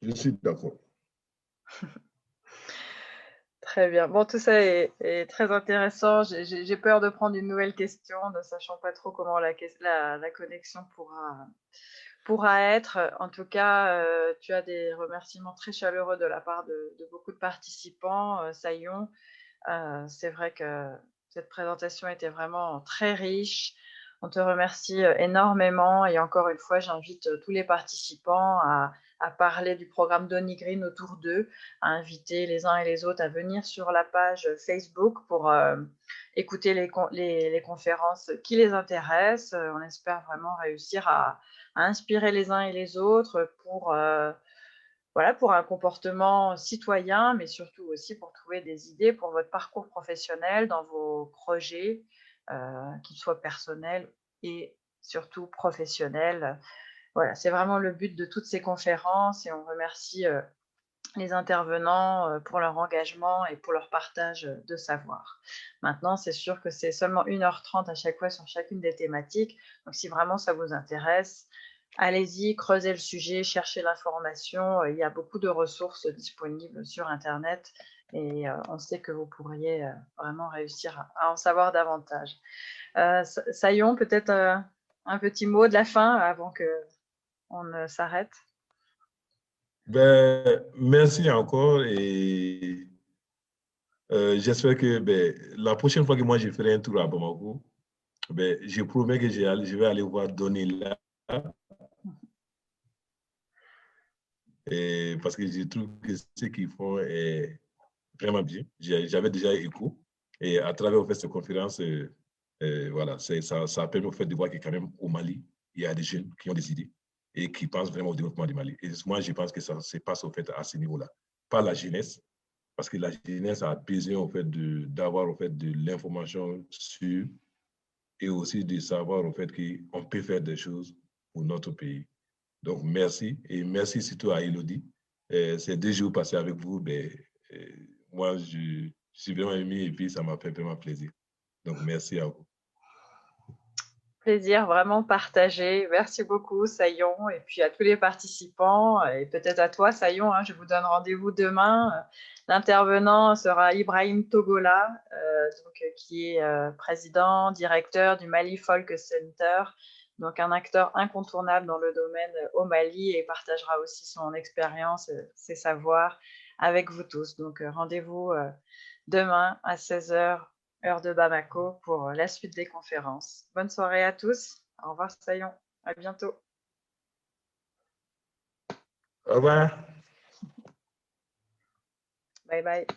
Je suis d'accord. Très bien. Bon, tout ça est très intéressant. J'ai peur de prendre une nouvelle question, ne sachant pas trop comment la connexion pourra être. En tout cas, tu as des remerciements très chaleureux de la part de beaucoup de participants. Sayon, c'est vrai que cette présentation était vraiment très riche. On te remercie énormément et encore une fois, j'invite tous les participants à parler du programme Donny Green autour d'eux, à inviter les uns et les autres à venir sur la page Facebook pour écouter les conférences qui les intéressent. On espère vraiment réussir à inspirer les uns et les autres pour un comportement citoyen, mais surtout aussi pour trouver des idées pour votre parcours professionnel dans vos projets, qu'ils soient personnels et surtout professionnels. Voilà, c'est vraiment le but de toutes ces conférences et on remercie les intervenants pour leur engagement et pour leur partage de savoir. Maintenant, c'est sûr que c'est seulement 1h30 à chaque fois sur chacune des thématiques. Donc, si vraiment ça vous intéresse, allez-y, creusez le sujet, cherchez l'information. Il y a beaucoup de ressources disponibles sur Internet et on sait que vous pourriez vraiment réussir à en savoir davantage. Sayon, peut-être un petit mot de la fin avant qu'on ne s'arrête. Merci encore et j'espère que la prochaine fois que moi je ferai un tour à Bamako, je promets que je vais aller voir Donny là. Et parce que je trouve que ce qu'ils font est vraiment bien. J'avais déjà écho et à travers en fait, cette conférence, voilà, ça permet au fait de voir que quand même au Mali, il y a des jeunes qui ont des idées et qui pensent vraiment au développement du Mali. Et moi, je pense que ça se passe au fait à ce niveau-là. Pas la jeunesse, parce que la jeunesse a besoin en fait d'avoir en fait de l'information sûre et aussi de savoir en fait qu'on peut faire des choses pour notre pays. Donc merci et merci surtout à Elodie. Ces 2 jours passés avec vous, moi je suis vraiment ému et puis ça m'a fait vraiment plaisir. Donc merci à vous. Plaisir vraiment partagé. Merci beaucoup, Sayon, et puis à tous les participants, et peut-être à toi, Sayon. Je vous donne rendez-vous demain. L'intervenant sera Ibrahim Togola, qui est président, directeur du Mali Folk Center, donc un acteur incontournable dans le domaine au Mali et partagera aussi son expérience, ses savoirs avec vous tous. Donc rendez-vous demain à 16h. Heure de Bamako pour la suite des conférences. Bonne soirée à tous. Au revoir, Sayon. À bientôt. Au revoir. Bye bye.